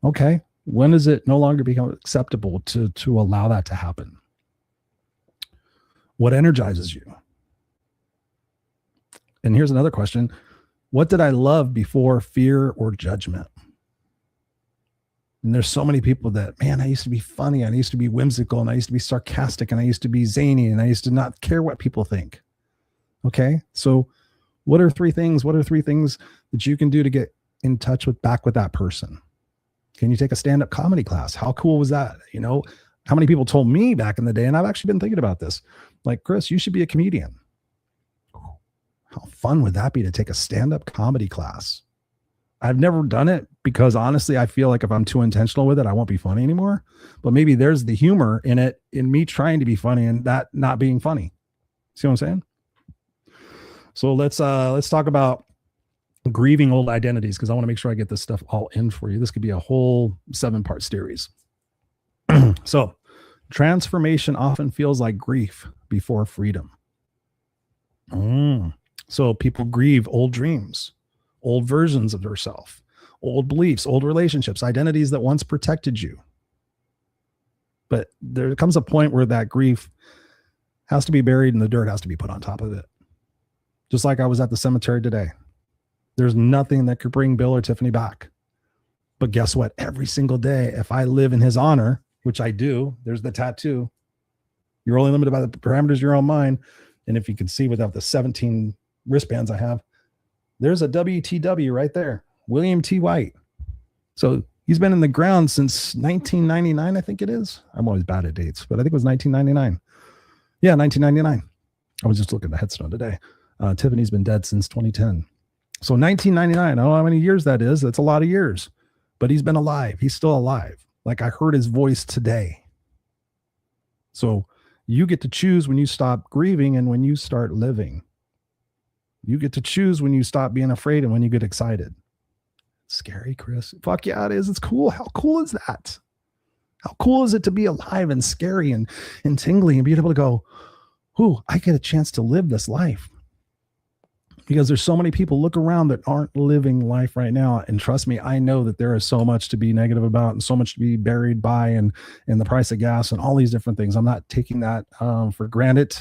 Okay. When does it no longer become acceptable to allow that to happen? What energizes you? And here's another question. What did I love before fear or judgment? And there's so many people that, man, I used to be funny. I used to be whimsical, and I used to be sarcastic, and I used to be zany, and I used to not care what people think. Okay. So what are 3 things that you can do to get in touch back with that person? Can you take a stand-up comedy class? How cool was that? You know, how many people told me back in the day, and I've actually been thinking about this, like, Chris, you should be a comedian. How fun would that be to take a stand-up comedy class? I've never done it because honestly, I feel like if I'm too intentional with it, I won't be funny anymore. But maybe there's the humor in it, in me trying to be funny and that not being funny. See what I'm saying? So let's talk about grieving old identities, because I want to make sure I get this stuff all in for you. This could be a whole 7-part series. So transformation often feels like grief before freedom. So people grieve old dreams, old versions of themselves, old beliefs, old relationships, identities that once protected you. But there comes a point where that grief has to be buried and the dirt has to be put on top of it. Just like I was at the cemetery today. There's nothing that could bring Bill or Tiffany back. But guess what? Every single day, if I live in his honor, which I do, there's the tattoo. You're only limited by the parameters of your own mind. And if you can see without the 17 wristbands I have, there's a WTW right there. William T. White. So he's been in the ground since 1999, I think it is. I'm always bad at dates, but I think it was 1999. Yeah, 1999. I was just looking at the headstone today. Tiffany's been dead since 2010. So 1999, I don't know how many years that is. That's a lot of years. But he's been alive. He's still alive. Like I heard his voice today. So you get to choose when you stop grieving and when you start living. You get to choose when you stop being afraid and when you get excited. Scary, Chris. Fuck yeah, it is. It's cool. How cool is that? How cool is it to be alive and scary and tingly and be able to go, ooh, I get a chance to live this life. Because there's so many people look around that aren't living life right now. And trust me, I know that there is so much to be negative about and so much to be buried by and the price of gas and all these different things. I'm not taking that for granted.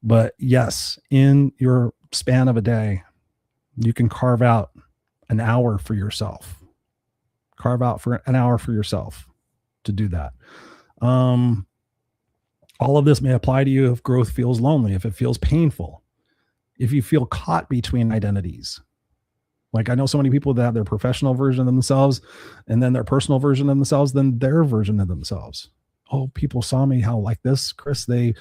But yes, in your span of a day, you can carve out an hour for yourself. Carve out for an hour for yourself to do that. All of this may apply to you if growth feels lonely, if it feels painful, if you feel caught between identities. Like I know so many people that have their professional version of themselves and then their personal version of themselves, then their version of themselves. Oh, people saw me how like this, Chris, they,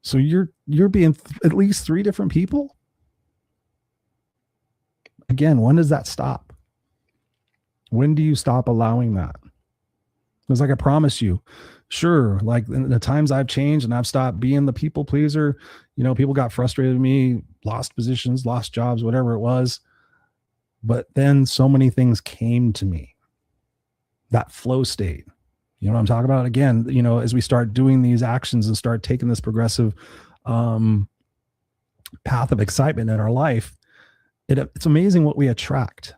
so you're being at least 3 different people. Again, when does that stop? When do you stop allowing that? Because like I promise you, sure, like in the times I've changed and I've stopped being the people pleaser, people got frustrated with me, lost positions, lost jobs, whatever it was. But then so many things came to me. That flow state. You know what I'm talking about? Again, as we start doing these actions and start taking this progressive path of excitement in our life, it's amazing what we attract.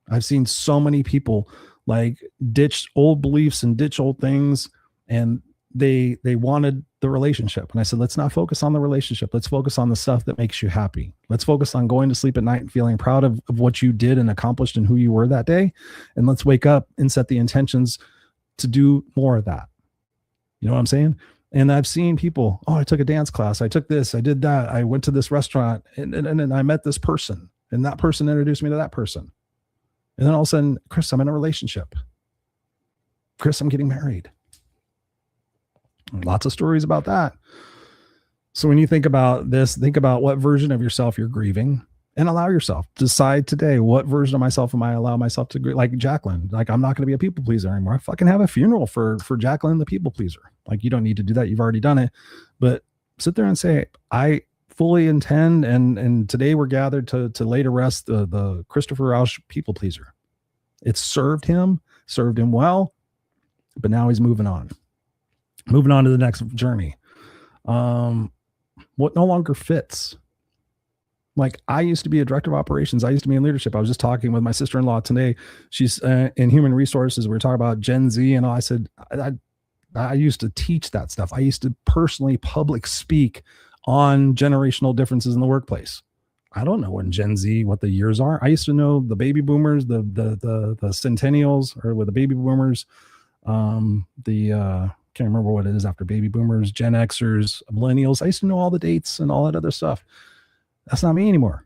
I've seen so many people like ditch old beliefs and ditch old things, and they wanted the relationship. And I said, let's not focus on the relationship. Let's focus on the stuff that makes you happy. Let's focus on going to sleep at night and feeling proud of what you did and accomplished and who you were that day. And let's wake up and set the intentions to do more of that. You know what I'm saying? And I've seen people, I took a dance class. I took this, I did that. I went to this restaurant and I met this person, and that person introduced me to that person. And then all of a sudden, Chris, I'm in a relationship. Chris, I'm getting married. Lots of stories about that. So when you think about this, think about what version of yourself you're grieving and allow yourself. Decide today, what version of myself am I allow myself to grieve? Like Jacqueline, like I'm not going to be a people pleaser anymore. I fucking have a funeral for Jacqueline, the people pleaser. Like you don't need to do that. You've already done it. But sit there and say, I fully intend, and today we're gathered to lay to rest the Christopher Rausch people pleaser. It served him well, but now he's moving on to the next journey. What no longer fits. Like I used to be a director of operations. I used to be in leadership. I was just talking with my sister-in-law today. She's in human resources. We were talking about Gen Z, and I said, I used to teach that stuff. I used to personally public speak on generational differences in the workplace. I don't know when Gen Z, what the years are. I used to know the baby boomers, the centennials, or with the baby boomers, can't remember what it is after baby boomers, Gen Xers, millennials. I used to know all the dates and all that other stuff. That's not me anymore.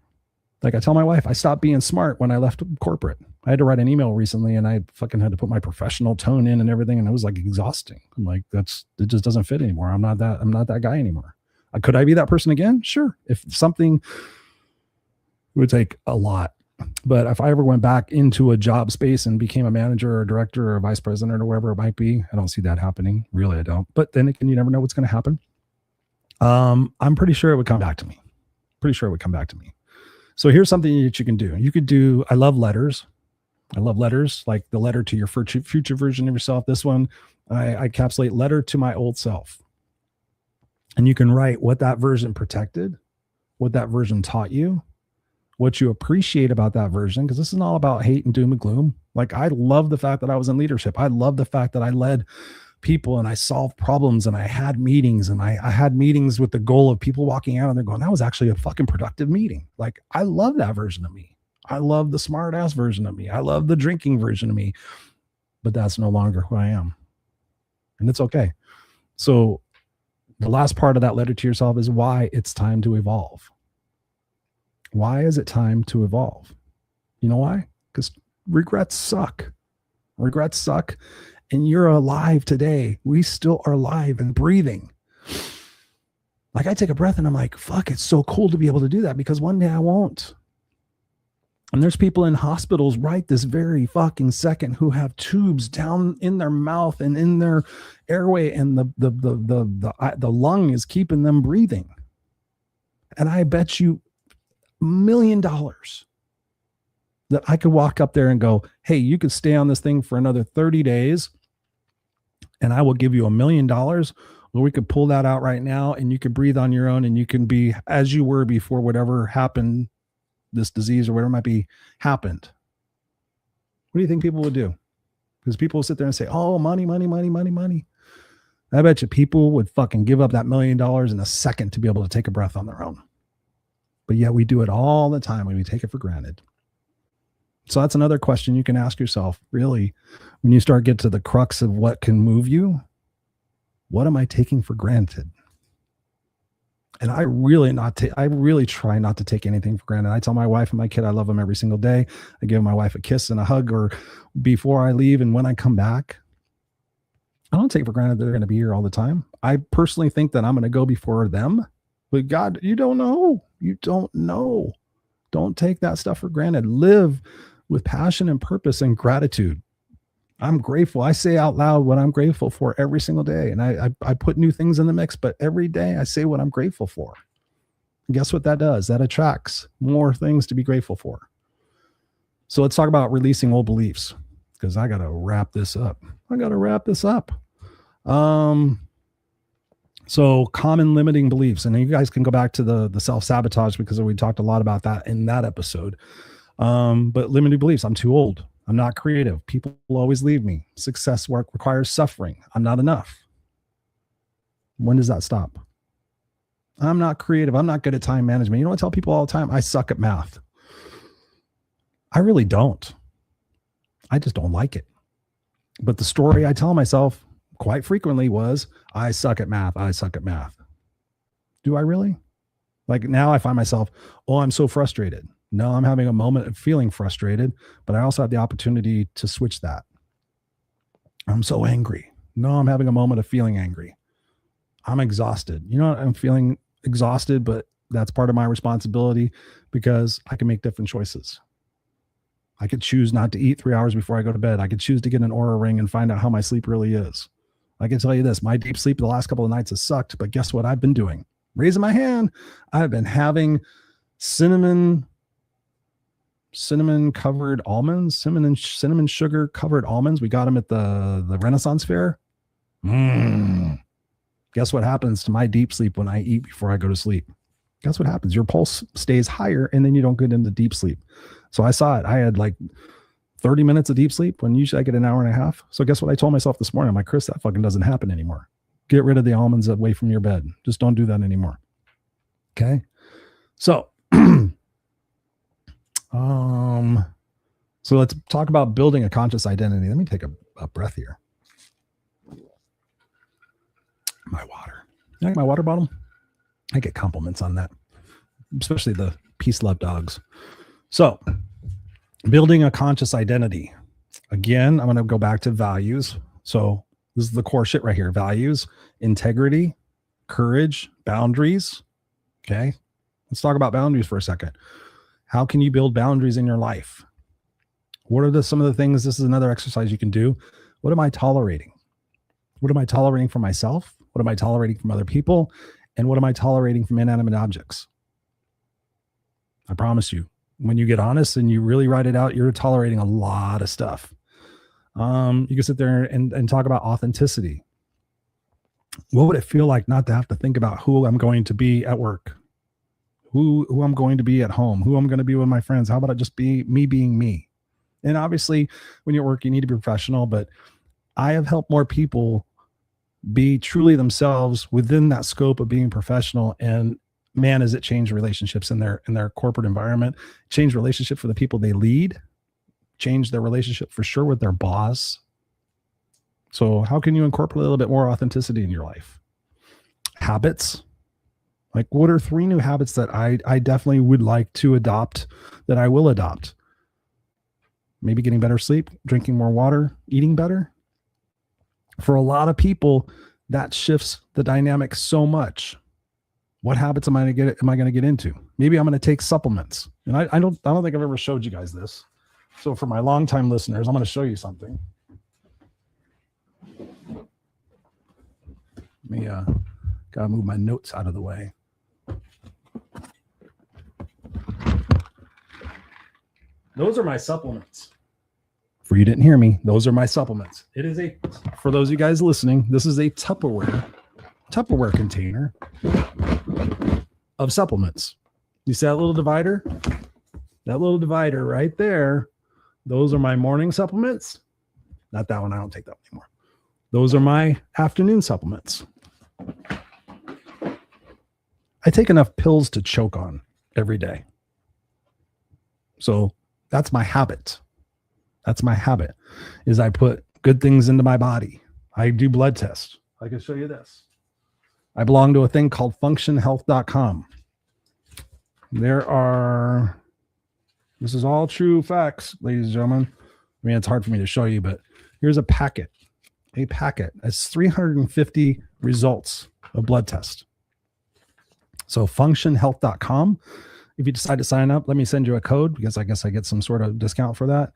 Like I tell my wife, I stopped being smart when I left corporate. I had to write an email recently and I fucking had to put my professional tone in and everything. And it was like exhausting. I'm like, it just doesn't fit anymore. I'm not that guy anymore. Could I be that person again? Sure. If something, it would take a lot. But if I ever went back into a job space and became a manager or a director or a vice president or wherever it might be, I don't see that happening. Really, I don't. But then again, you never know what's going to happen. I'm pretty sure it would come back to me. So here's something that you can do. You could do, I love letters, like the letter to your future version of yourself. This one, I encapsulate letter to my old self. And you can write what that version protected, what that version taught you, what you appreciate about that version, because this is not about hate and doom and gloom. Like, I love the fact that I was in leadership. I love the fact that I led people and I solved problems and I had meetings, and I had meetings with the goal of people walking out and they're going, that was actually a fucking productive meeting. Like, I love that version of me. I love the smart ass version of me. I love the drinking version of me, but that's no longer who I am. And it's okay. So the last part of that letter to yourself is why it's time to evolve. Why is it time to evolve? You know why? Because regrets suck. Regrets suck. And you're alive today. We still are alive and breathing. Like, I take a breath and I'm like, fuck, it's so cool to be able to do that, because one day I won't. And there's people in hospitals right this very fucking second who have tubes down in their mouth and in their airway, and the lung is keeping them breathing. And I bet you $1 million that I could walk up there and go, hey, you could stay on this thing for another 30 days and I will give you $1 million. Or we could pull that out right now and you can breathe on your own and you can be as you were before whatever happened, this disease or whatever it might be, happened. What do you think people would do? Because people will sit there and say, oh, money, money, money, money, money. I bet you people would fucking give up that $1 million in a second to be able to take a breath on their own. But yet we do it all the time and we take it for granted. So that's another question you can ask yourself, really, when you start get to the crux of what can move you. What am I taking for granted? And I really try not to take anything for granted. I tell my wife and my kid I love them every single day. I give my wife a kiss and a hug or before I leave and when I come back. I don't take for granted they're going to be here all the time. I personally think that I'm going to go before them. But God, you don't know. You don't know. Don't take that stuff for granted. Live with passion and purpose and gratitude. I'm grateful. I say out loud what I'm grateful for every single day. And I put new things in the mix, but every day I say what I'm grateful for. And guess what that does? That attracts more things to be grateful for. So let's talk about releasing old beliefs, because I got to wrap this up. So common limiting beliefs, and you guys can go back to the self-sabotage because we talked a lot about that in that episode. But limiting beliefs: I'm too old. I'm not creative. People will always leave me. Success work requires suffering. I'm not enough. When does that stop? I'm not creative. I'm not good at time management. You know what I tell people all the time? I suck at math. I really don't. I just don't like it. But the story I tell myself quite frequently was, I suck at math. I suck at math. Do I really? Like, now I find myself, oh, I'm so frustrated. No, I'm having a moment of feeling frustrated, but I also have the opportunity to switch that. I'm so angry. No, I'm having a moment of feeling angry. I'm exhausted. You know what? I'm feeling exhausted, but that's part of my responsibility because I can make different choices. I could choose not to eat 3 hours before I go to bed. I could choose to get an Oura ring and find out how my sleep really is. I can tell you this, my deep sleep the last couple of nights has sucked, but guess what I've been doing? Raising my hand. I've been having cinnamon covered almonds, cinnamon sugar covered almonds. We got them at the Renaissance Fair. Guess what happens to my deep sleep when I eat before I go to sleep? Guess what happens? Your pulse stays higher and then you don't get into deep sleep. So I saw it. I had like 30 minutes of deep sleep when usually I get an hour and a half. So guess what I told myself this morning? I'm like, Chris, that fucking doesn't happen anymore. Get rid of the almonds away from your bed. Just don't do that anymore. Okay. So, so let's talk about building a conscious identity. Let me take a breath here. My water. You like my water bottle? I get compliments on that, especially the peace love dogs. So building a conscious identity. Again, I'm going to go back to values. So this is the core shit right here. Values, integrity, courage, boundaries. Okay. Let's talk about boundaries for a second. How can you build boundaries in your life? What are some of the things? This is another exercise you can do. What am I tolerating? What am I tolerating for myself? What am I tolerating from other people? And what am I tolerating from inanimate objects? I promise you, when you get honest and you really write it out, you're tolerating a lot of stuff. You can sit there and talk about authenticity. What would it feel like not to have to think about who I'm going to be at work? who I'm going to be at home, who I'm going to be with my friends. How about it just be me being me? And obviously when you're working, you need to be professional, but I have helped more people be truly themselves within that scope of being professional. And man, has it changed relationships in their corporate environment, changed relationship for the people they lead, changed their relationship for sure with their boss. So how can you incorporate a little bit more authenticity in your life? Habits. Like, what are 3 new habits that I definitely would like to adopt, that I will adopt? Maybe getting better sleep, drinking more water, eating better. For a lot of people, that shifts the dynamic so much. What habits am I going to get into? Maybe I'm going to take supplements. And I don't think I've ever showed you guys this. So for my longtime listeners, I'm going to show you something. Let me gotta move my notes out of the way. Those are my supplements. For you didn't hear me, those are my supplements. It is for those of you guys listening, this is a Tupperware container of supplements. You see that little divider? That little divider right there. Those are my morning supplements. Not that one. I don't take that anymore. Those are my afternoon supplements. I take enough pills to choke on every day. So that's my habit. That's my habit, is I put good things into my body. I do blood tests. I can show you this. I belong to a thing called functionhealth.com. This is all true facts, ladies and gentlemen. I mean, it's hard for me to show you, but here's a packet. That's 350 results of blood tests. So functionhealth.com. If you decide to sign up, let me send you a code, because I guess I get some sort of discount for that.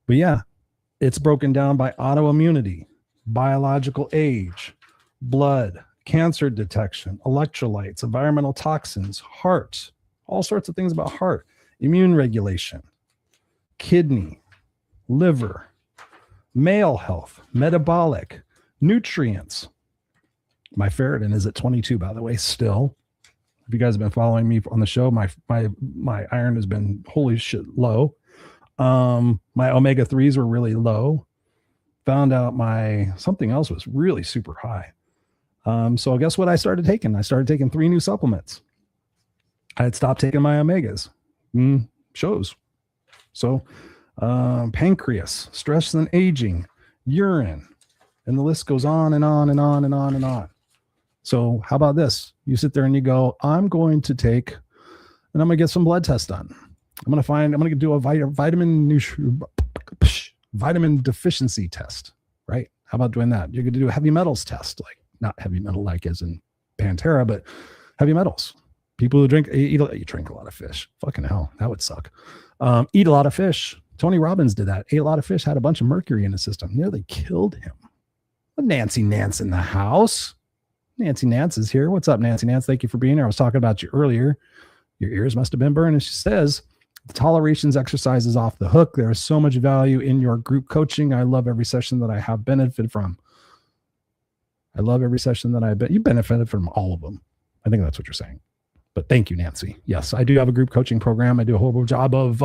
But yeah, it's broken down by autoimmunity, biological age, blood, cancer detection, electrolytes, environmental toxins, heart, all sorts of things about heart, immune regulation, kidney, liver, male health, metabolic, nutrients. My ferritin is at 22, by the way, still. If you guys have been following me on the show, my iron has been holy shit low. My omega-3s were really low. Found out my something else was really super high. So guess what I started taking? I started taking 3 new supplements. I had stopped taking my omegas. Shows. So pancreas, stress and aging, urine, and the list goes on and on and on and on and on. So how about this? You sit there and you go, I'm going to take, and I'm going to get some blood tests done. I'm going to do a vitamin deficiency test, right? How about doing that? You're going to do a heavy metals test, like not heavy metal like as in Pantera, but heavy metals. People who drink a lot of fish. Fucking hell, that would suck. Eat a lot of fish. Tony Robbins did that. Ate a lot of fish, had a bunch of mercury in his system. Nearly killed him. Nancy Nance in the house. Nancy Nance is here. What's up, Nancy Nance? Thank you for being here. I was talking about you earlier. Your ears must have been burned. And she says, the tolerations exercise is off the hook. There is so much value in your group coaching. I love every session that I have benefited from. I love every session that you benefited from all of them. I think that's what you're saying. But thank you, Nancy. Yes, I do have a group coaching program. I do a horrible job of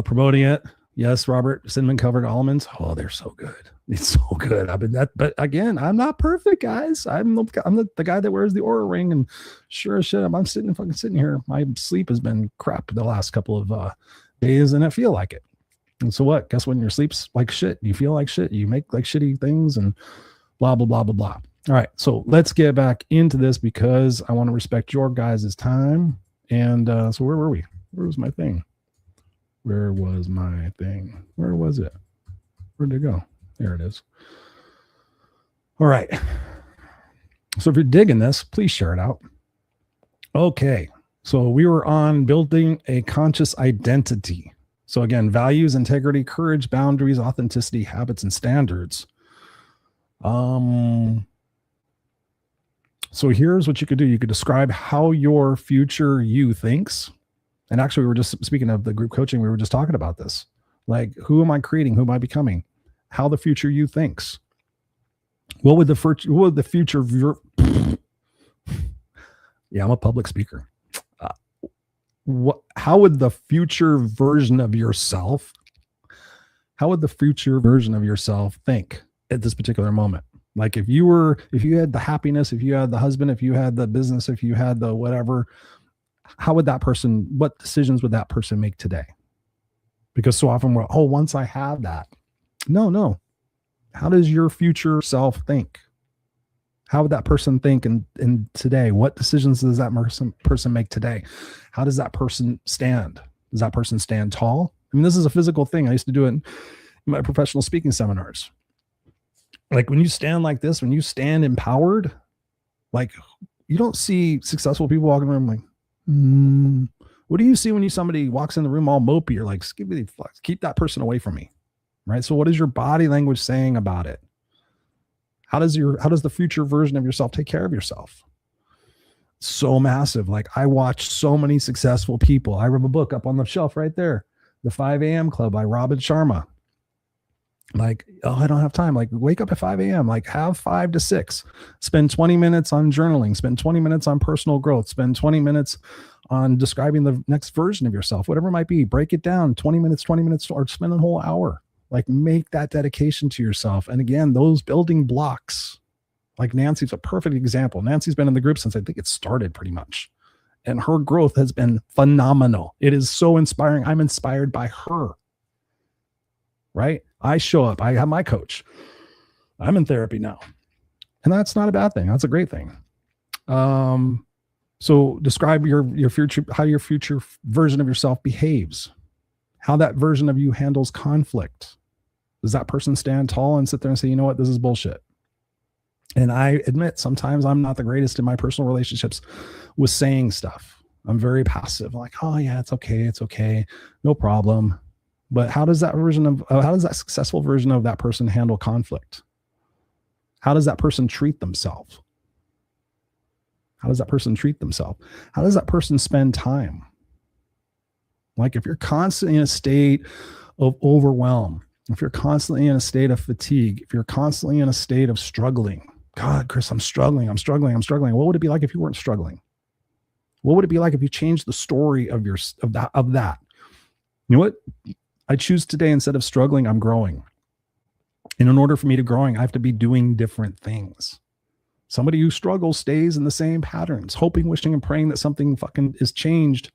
promoting it. Yes, Robert, cinnamon covered almonds. Oh, they're so good. It's so good. But again, I'm not perfect, guys. I'm the guy that wears the Oura ring, and sure as shit, I'm sitting here. My sleep has been crap the last couple of days, and I feel like it. And so what? Guess when your sleep's like shit, you feel like shit. You make like shitty things, and blah blah blah blah blah. All right, so let's get back into this because I want to respect your guys' time. And so where were we? Where was my thing? Where was it? Where'd it go? There it is. All right. So if you're digging this, please share it out. Okay. So we were on building a conscious identity. So again, values, integrity, courage, boundaries, authenticity, habits, and standards. So here's what you could do. You could describe how your future you thinks. And actually, we were just speaking of the group coaching. We were just talking about this. Like, who am I creating? Who am I becoming? How the future you thinks. What would the future of your Yeah, I'm a public speaker. How would the future version of yourself, think at this particular moment? Like if you had the happiness, if you had the husband, if you had the business, if you had the whatever, what decisions would that person make today? Because so often once I have that. No. How does your future self think? How would that person think in today? What decisions does that person make today? How does that person stand? Does that person stand tall? I mean, this is a physical thing. I used to do it in my professional speaking seminars. Like when you stand like this, when you stand empowered, like you don't see successful people walking around like, what do you see when somebody walks in the room all mopey? You're like, keep that person away from me. Right. So what is your body language saying about it? How does the future version of yourself take care of yourself? So massive. Like I watched so many successful people. I have a book up on the shelf right there, The 5 a.m. Club by Robin Sharma. Like, I don't have time. Like wake up at 5 a.m. Like have 5 to 6, spend 20 minutes on journaling, spend 20 minutes on personal growth, spend 20 minutes on describing the next version of yourself, whatever it might be. Break it down 20 minutes, or spend a whole hour. Like make that dedication to yourself. And again, those building blocks, like Nancy's a perfect example. Nancy's been in the group since I think it started pretty much. And her growth has been phenomenal. It is so inspiring. I'm inspired by her, right? I show up. I have my coach. I'm in therapy now. And that's not a bad thing. That's a great thing. So describe your future, how your future version of yourself behaves, how that version of you handles conflict. Does that person stand tall and sit there and say, you know what, this is bullshit? And I admit sometimes I'm not the greatest in my personal relationships with saying stuff. I'm very passive. Like, oh yeah, it's okay. No problem. But how does that successful version of that person handle conflict? How does that person treat themselves? How does that person spend time? Like if you're constantly in a state of overwhelm, if you're constantly in a state of fatigue, if you're constantly in a state of struggling, God, Chris, I'm struggling. What would it be like if you weren't struggling? What would it be like if you changed the story of that? You know what? I choose today, instead of struggling, I'm growing. And in order for me to growing, I have to be doing different things. Somebody who struggles stays in the same patterns, hoping, wishing, and praying that something fucking is changed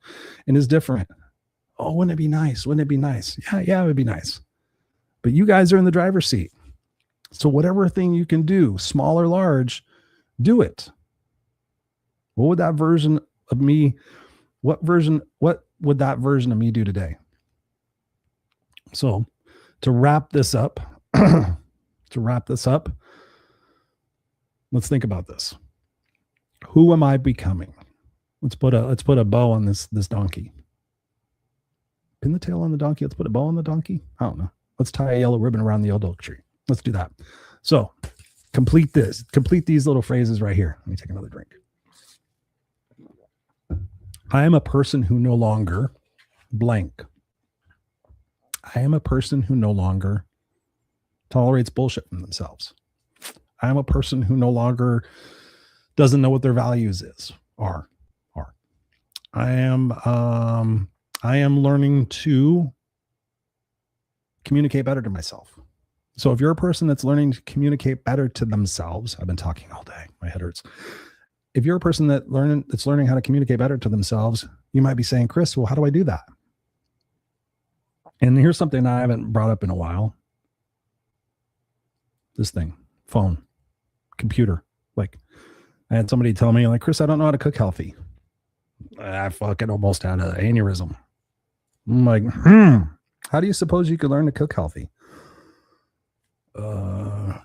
and is different. Oh, wouldn't it be nice? Yeah, it would be nice. But you guys are in the driver's seat. So whatever thing you can do, small or large, do it. What would that version of me do today? So to wrap this up, let's think about this. Who am I becoming? Let's put a bow on this donkey. Pin the tail on the donkey. Let's put a bow on the donkey. I don't know. Let's tie a yellow ribbon around the old oak tree. Let's do that. So complete these little phrases right here. Let me take another drink. I am a person who no longer blank. I am a person who no longer tolerates bullshit from themselves. I am a person who no longer doesn't know what their values are. I am learning to communicate better to myself. So if you're a person that's learning to communicate better to themselves, I've been talking all day, my head hurts. If you're a person that's learning how to communicate better to themselves, you might be saying, Chris, well, how do I do that? And here's something I haven't brought up in a while. This thing, phone, computer. Like I had somebody tell me, like, Chris, I don't know how to cook healthy. I fucking almost had an aneurysm. I'm like, how do you suppose you could learn to cook healthy? And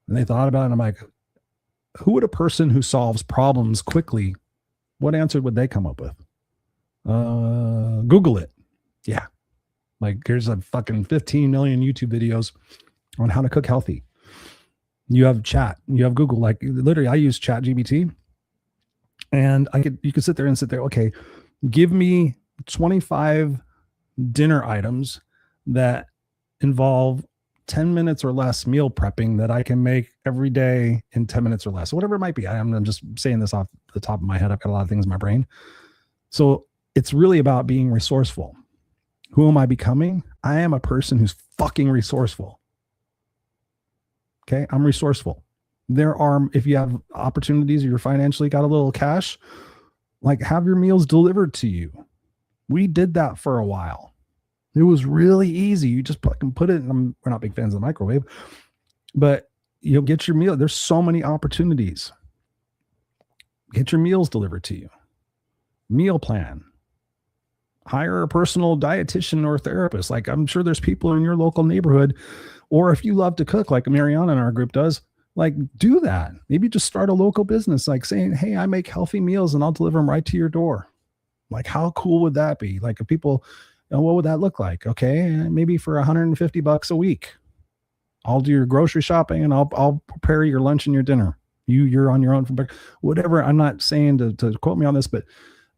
they thought about it, and I'm like, who would a person who solves problems quickly, what answer would they come up with? Google it. Yeah. Like here's a fucking 15 million YouTube videos on how to cook healthy. You have chat, you have Google, like literally I use Chat GBT, and you could sit there, okay, give me 25 dinner items that involve 10 minutes or less meal prepping that I can make every day in 10 minutes or less, whatever it might be. I'm just saying this off the top of my head. I've got a lot of things in my brain. So it's really about being resourceful. Who am I becoming? I am a person who's fucking resourceful. Okay. I'm resourceful. There are, if you have opportunities or you're financially got a little cash, like have your meals delivered to you. We did that for a while. It was really easy. You just can put it in. We're not big fans of the microwave, but you'll get your meal. There's so many opportunities. Get your meals delivered to you. Meal plan. Hire a personal dietitian or therapist. Like I'm sure there's people in your local neighborhood, or if you love to cook like Mariana in our group does, like do that. Maybe just start a local business, like saying, hey, I make healthy meals and I'll deliver them right to your door. Like how cool would that be? Like if people, what would that look like? Okay, maybe for $150 a week, I'll do your grocery shopping and I'll prepare your lunch and your dinner. You're on your own for whatever. I'm not saying to quote me on this, but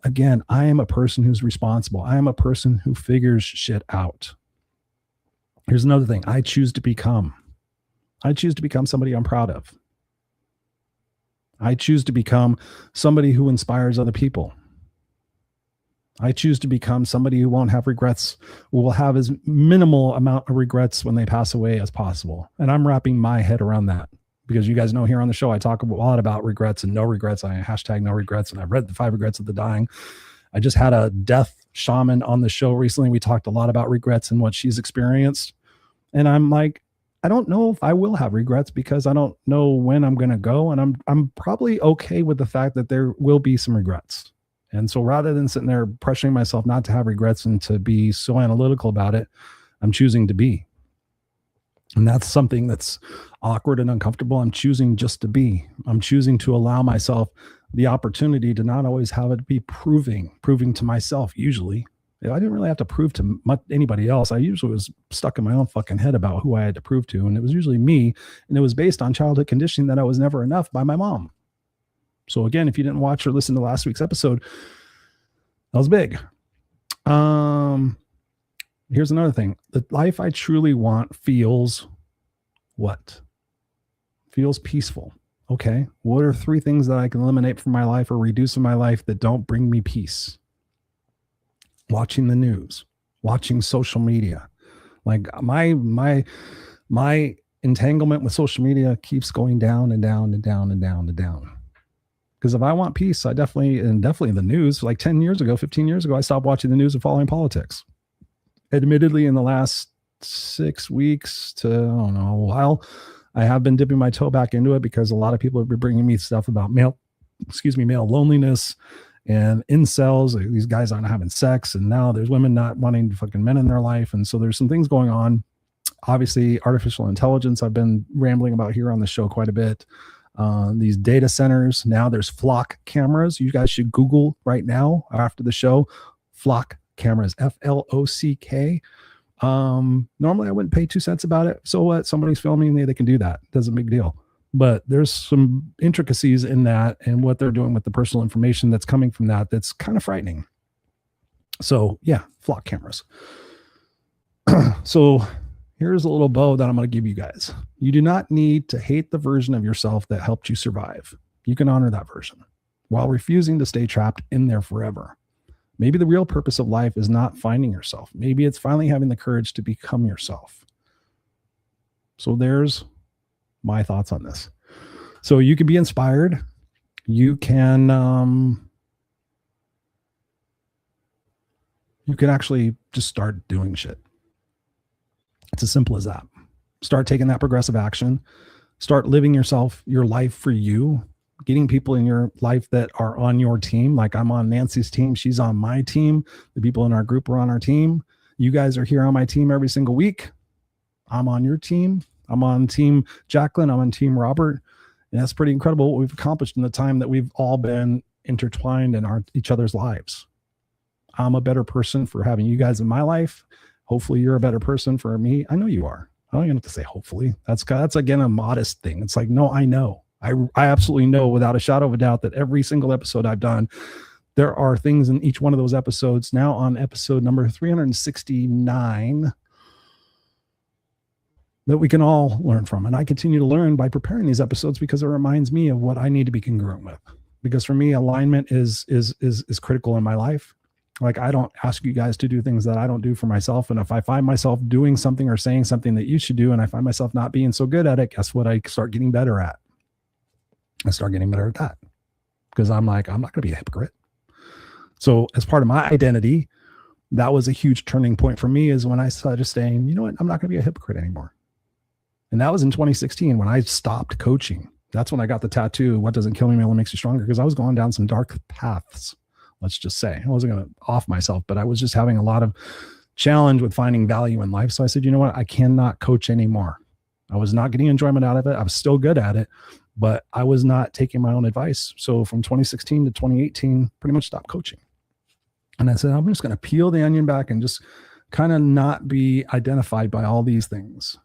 again, I am a person who's responsible. I am a person who figures shit out. Here's another thing. I choose to become somebody I'm proud of. I choose to become somebody who inspires other people. I choose to become somebody who won't have regrets, will have as minimal amount of regrets when they pass away as possible. And I'm wrapping my head around that because you guys know here on the show, I talk a lot about regrets and no regrets. I hashtag no regrets. And I've read the 5 Regrets of the Dying. I just had a death shaman on the show recently. We talked a lot about regrets and what she's experienced. And I'm like, I don't know if I will have regrets because I don't know when I'm going to go. And I'm probably okay with the fact that there will be some regrets. And so rather than sitting there pressuring myself not to have regrets and to be so analytical about it, I'm choosing to be. And that's something that's awkward and uncomfortable. I'm choosing just to be. I'm choosing to allow myself the opportunity to not always have it be proving to myself. Usually, I didn't really have to prove to anybody else. I usually was stuck in my own fucking head about who I had to prove to. And it was usually me. And it was based on childhood conditioning that I was never enough by my mom. So again, if you didn't watch or listen to last week's episode, that was big. Here's another thing. The life I truly want feels what? Feels peaceful. Okay. What are 3 things that I can eliminate from my life or reduce in my life that don't bring me peace? Watching the news, watching social media. Like my entanglement with social media keeps going down and down and down and down and down. Because if I want peace, I definitely the news, like 10 years ago, 15 years ago, I stopped watching the news and following politics. Admittedly, in the last 6 weeks to, I don't know, a while, I have been dipping my toe back into it because a lot of people have been bringing me stuff about male loneliness and incels. These guys aren't having sex. And now there's women not wanting fucking men in their life. And so there's some things going on. Obviously, artificial intelligence, I've been rambling about here on the show quite a bit. These data centers. Now there's flock cameras. You guys should Google right now after the show, flock cameras, FLOCK. Normally I wouldn't pay 2 cents about it. So what? Somebody's filming me. They can do that. Doesn't big deal. But there's some intricacies in that and what they're doing with the personal information that's coming from that. That's kind of frightening. So yeah, flock cameras. So here's a little bow that I'm going to give you guys. You do not need to hate the version of yourself that helped you survive. You can honor that version while refusing to stay trapped in there forever. Maybe the real purpose of life is not finding yourself. Maybe it's finally having the courage to become yourself. So there's my thoughts on this. So you can be inspired. You can actually just start doing shit. It's as simple as that. Start taking that progressive action. Start living your life for you, getting people in your life that are on your team. Like I'm on Nancy's team. She's on my team. The people in our group are on our team. You guys are here on my team every single week. I'm on your team. I'm on team Jacqueline. I'm on team Robert. And that's pretty incredible what we've accomplished in the time that we've all been intertwined in each other's lives. I'm a better person for having you guys in my life. Hopefully you're a better person for me. I know you are. I don't even have to say hopefully. That's again a modest thing. It's like, no, I know. I absolutely know without a shadow of a doubt that every single episode I've done, there are things in each one of those episodes. Now on episode number 369, that we can all learn from. And I continue to learn by preparing these episodes because it reminds me of what I need to be congruent with. Because for me, alignment is critical in my life. Like, I don't ask you guys to do things that I don't do for myself. And if I find myself doing something or saying something that you should do, and I find myself not being so good at it, guess what? I start getting better at. I start getting better at that because I'm like, I'm not going to be a hypocrite. So as part of my identity, that was a huge turning point for me, is when I started saying, you know what, I'm not going to be a hypocrite anymore. And that was in 2016 when I stopped coaching. That's when I got the tattoo, "What doesn't kill me only makes you stronger," because I was going down some dark paths. Let's just say I wasn't going to off myself, but I was just having a lot of challenge with finding value in life. So I said, you know what, I cannot coach anymore. I was not getting enjoyment out of it. I was still good at it, but I was not taking my own advice. So from 2016 to 2018, pretty much stopped coaching. And I said, I'm just going to peel the onion back and just kind of not be identified by all these things.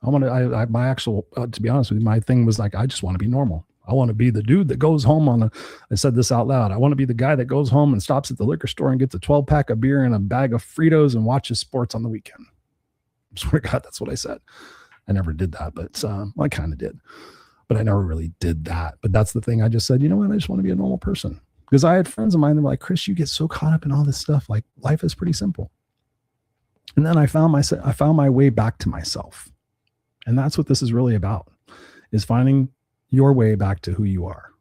I want to, my actual, to be honest with you, my thing was like, I just want to be normal. I want to be the dude that goes home I said this out loud. I want to be the guy that goes home and stops at the liquor store and gets a 12-pack of beer and a bag of Fritos and watches sports on the weekend. I swear to God, that's what I said. I never did that, but I kind of did. But I never really did that. But that's the thing. I just said, you know what? I just want to be a normal person. Because I had friends of mine that were like, Chris, you get so caught up in all this stuff. Like, life is pretty simple. And then I found my way back to myself. And that's what this is really about, is finding your way back to who you are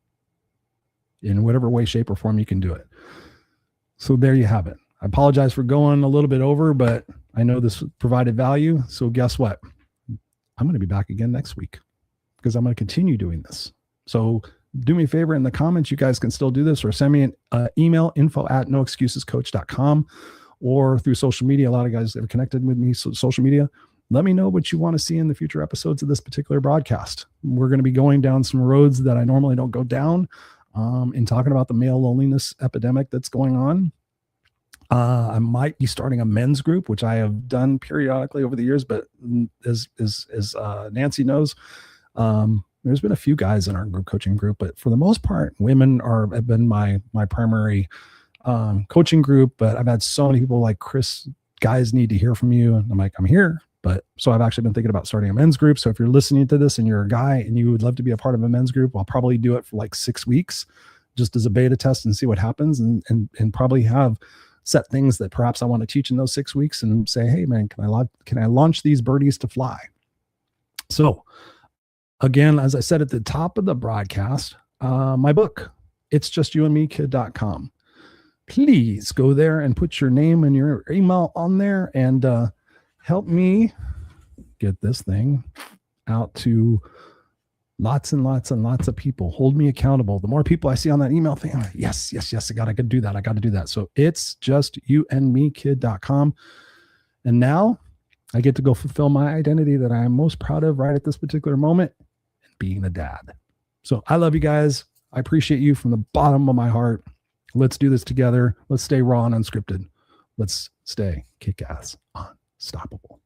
in whatever way, shape, or form you can do it. So there you have it. I apologize for going a little bit over, but I know this provided value. So guess what? I'm going to be back again next week because I'm going to continue doing this. So do me a favor, in the comments, you guys can still do this, or send me an email, info@noexcusescoach.com, or through social media. A lot of guys that are connected with me, so social media. Let me know what you want to see in the future episodes of this particular broadcast. We're going to be going down some roads that I normally don't go down in talking about the male loneliness epidemic that's going on. I might be starting a men's group, which I have done periodically over the years, but as Nancy knows, there's been a few guys in our group coaching group, but for the most part, women have been my primary coaching group. But I've had so many people like, Chris, guys need to hear from you. And I'm like, I'm here. But so I've actually been thinking about starting a men's group. So if you're listening to this and you're a guy and you would love to be a part of a men's group, I'll probably do it for like 6 weeks, just as a beta test and see what happens, and probably have set things that perhaps I want to teach in those 6 weeks and say, hey man, can I launch these birdies to fly? So again, as I said at the top of the broadcast, my book, it's justyoumandmekid.com. Please go there and put your name and your email on there, and help me get this thing out to lots and lots and lots of people. Hold me accountable. The more people I see on that email thing, I'm like, yes, I got to do that. I got to do that. So it's justyoumandmekid.com. And now I get to go fulfill my identity that I am most proud of right at this particular moment, and being a dad. So I love you guys. I appreciate you from the bottom of my heart. Let's do this together. Let's stay raw and unscripted. Let's stay kick-ass unstoppable.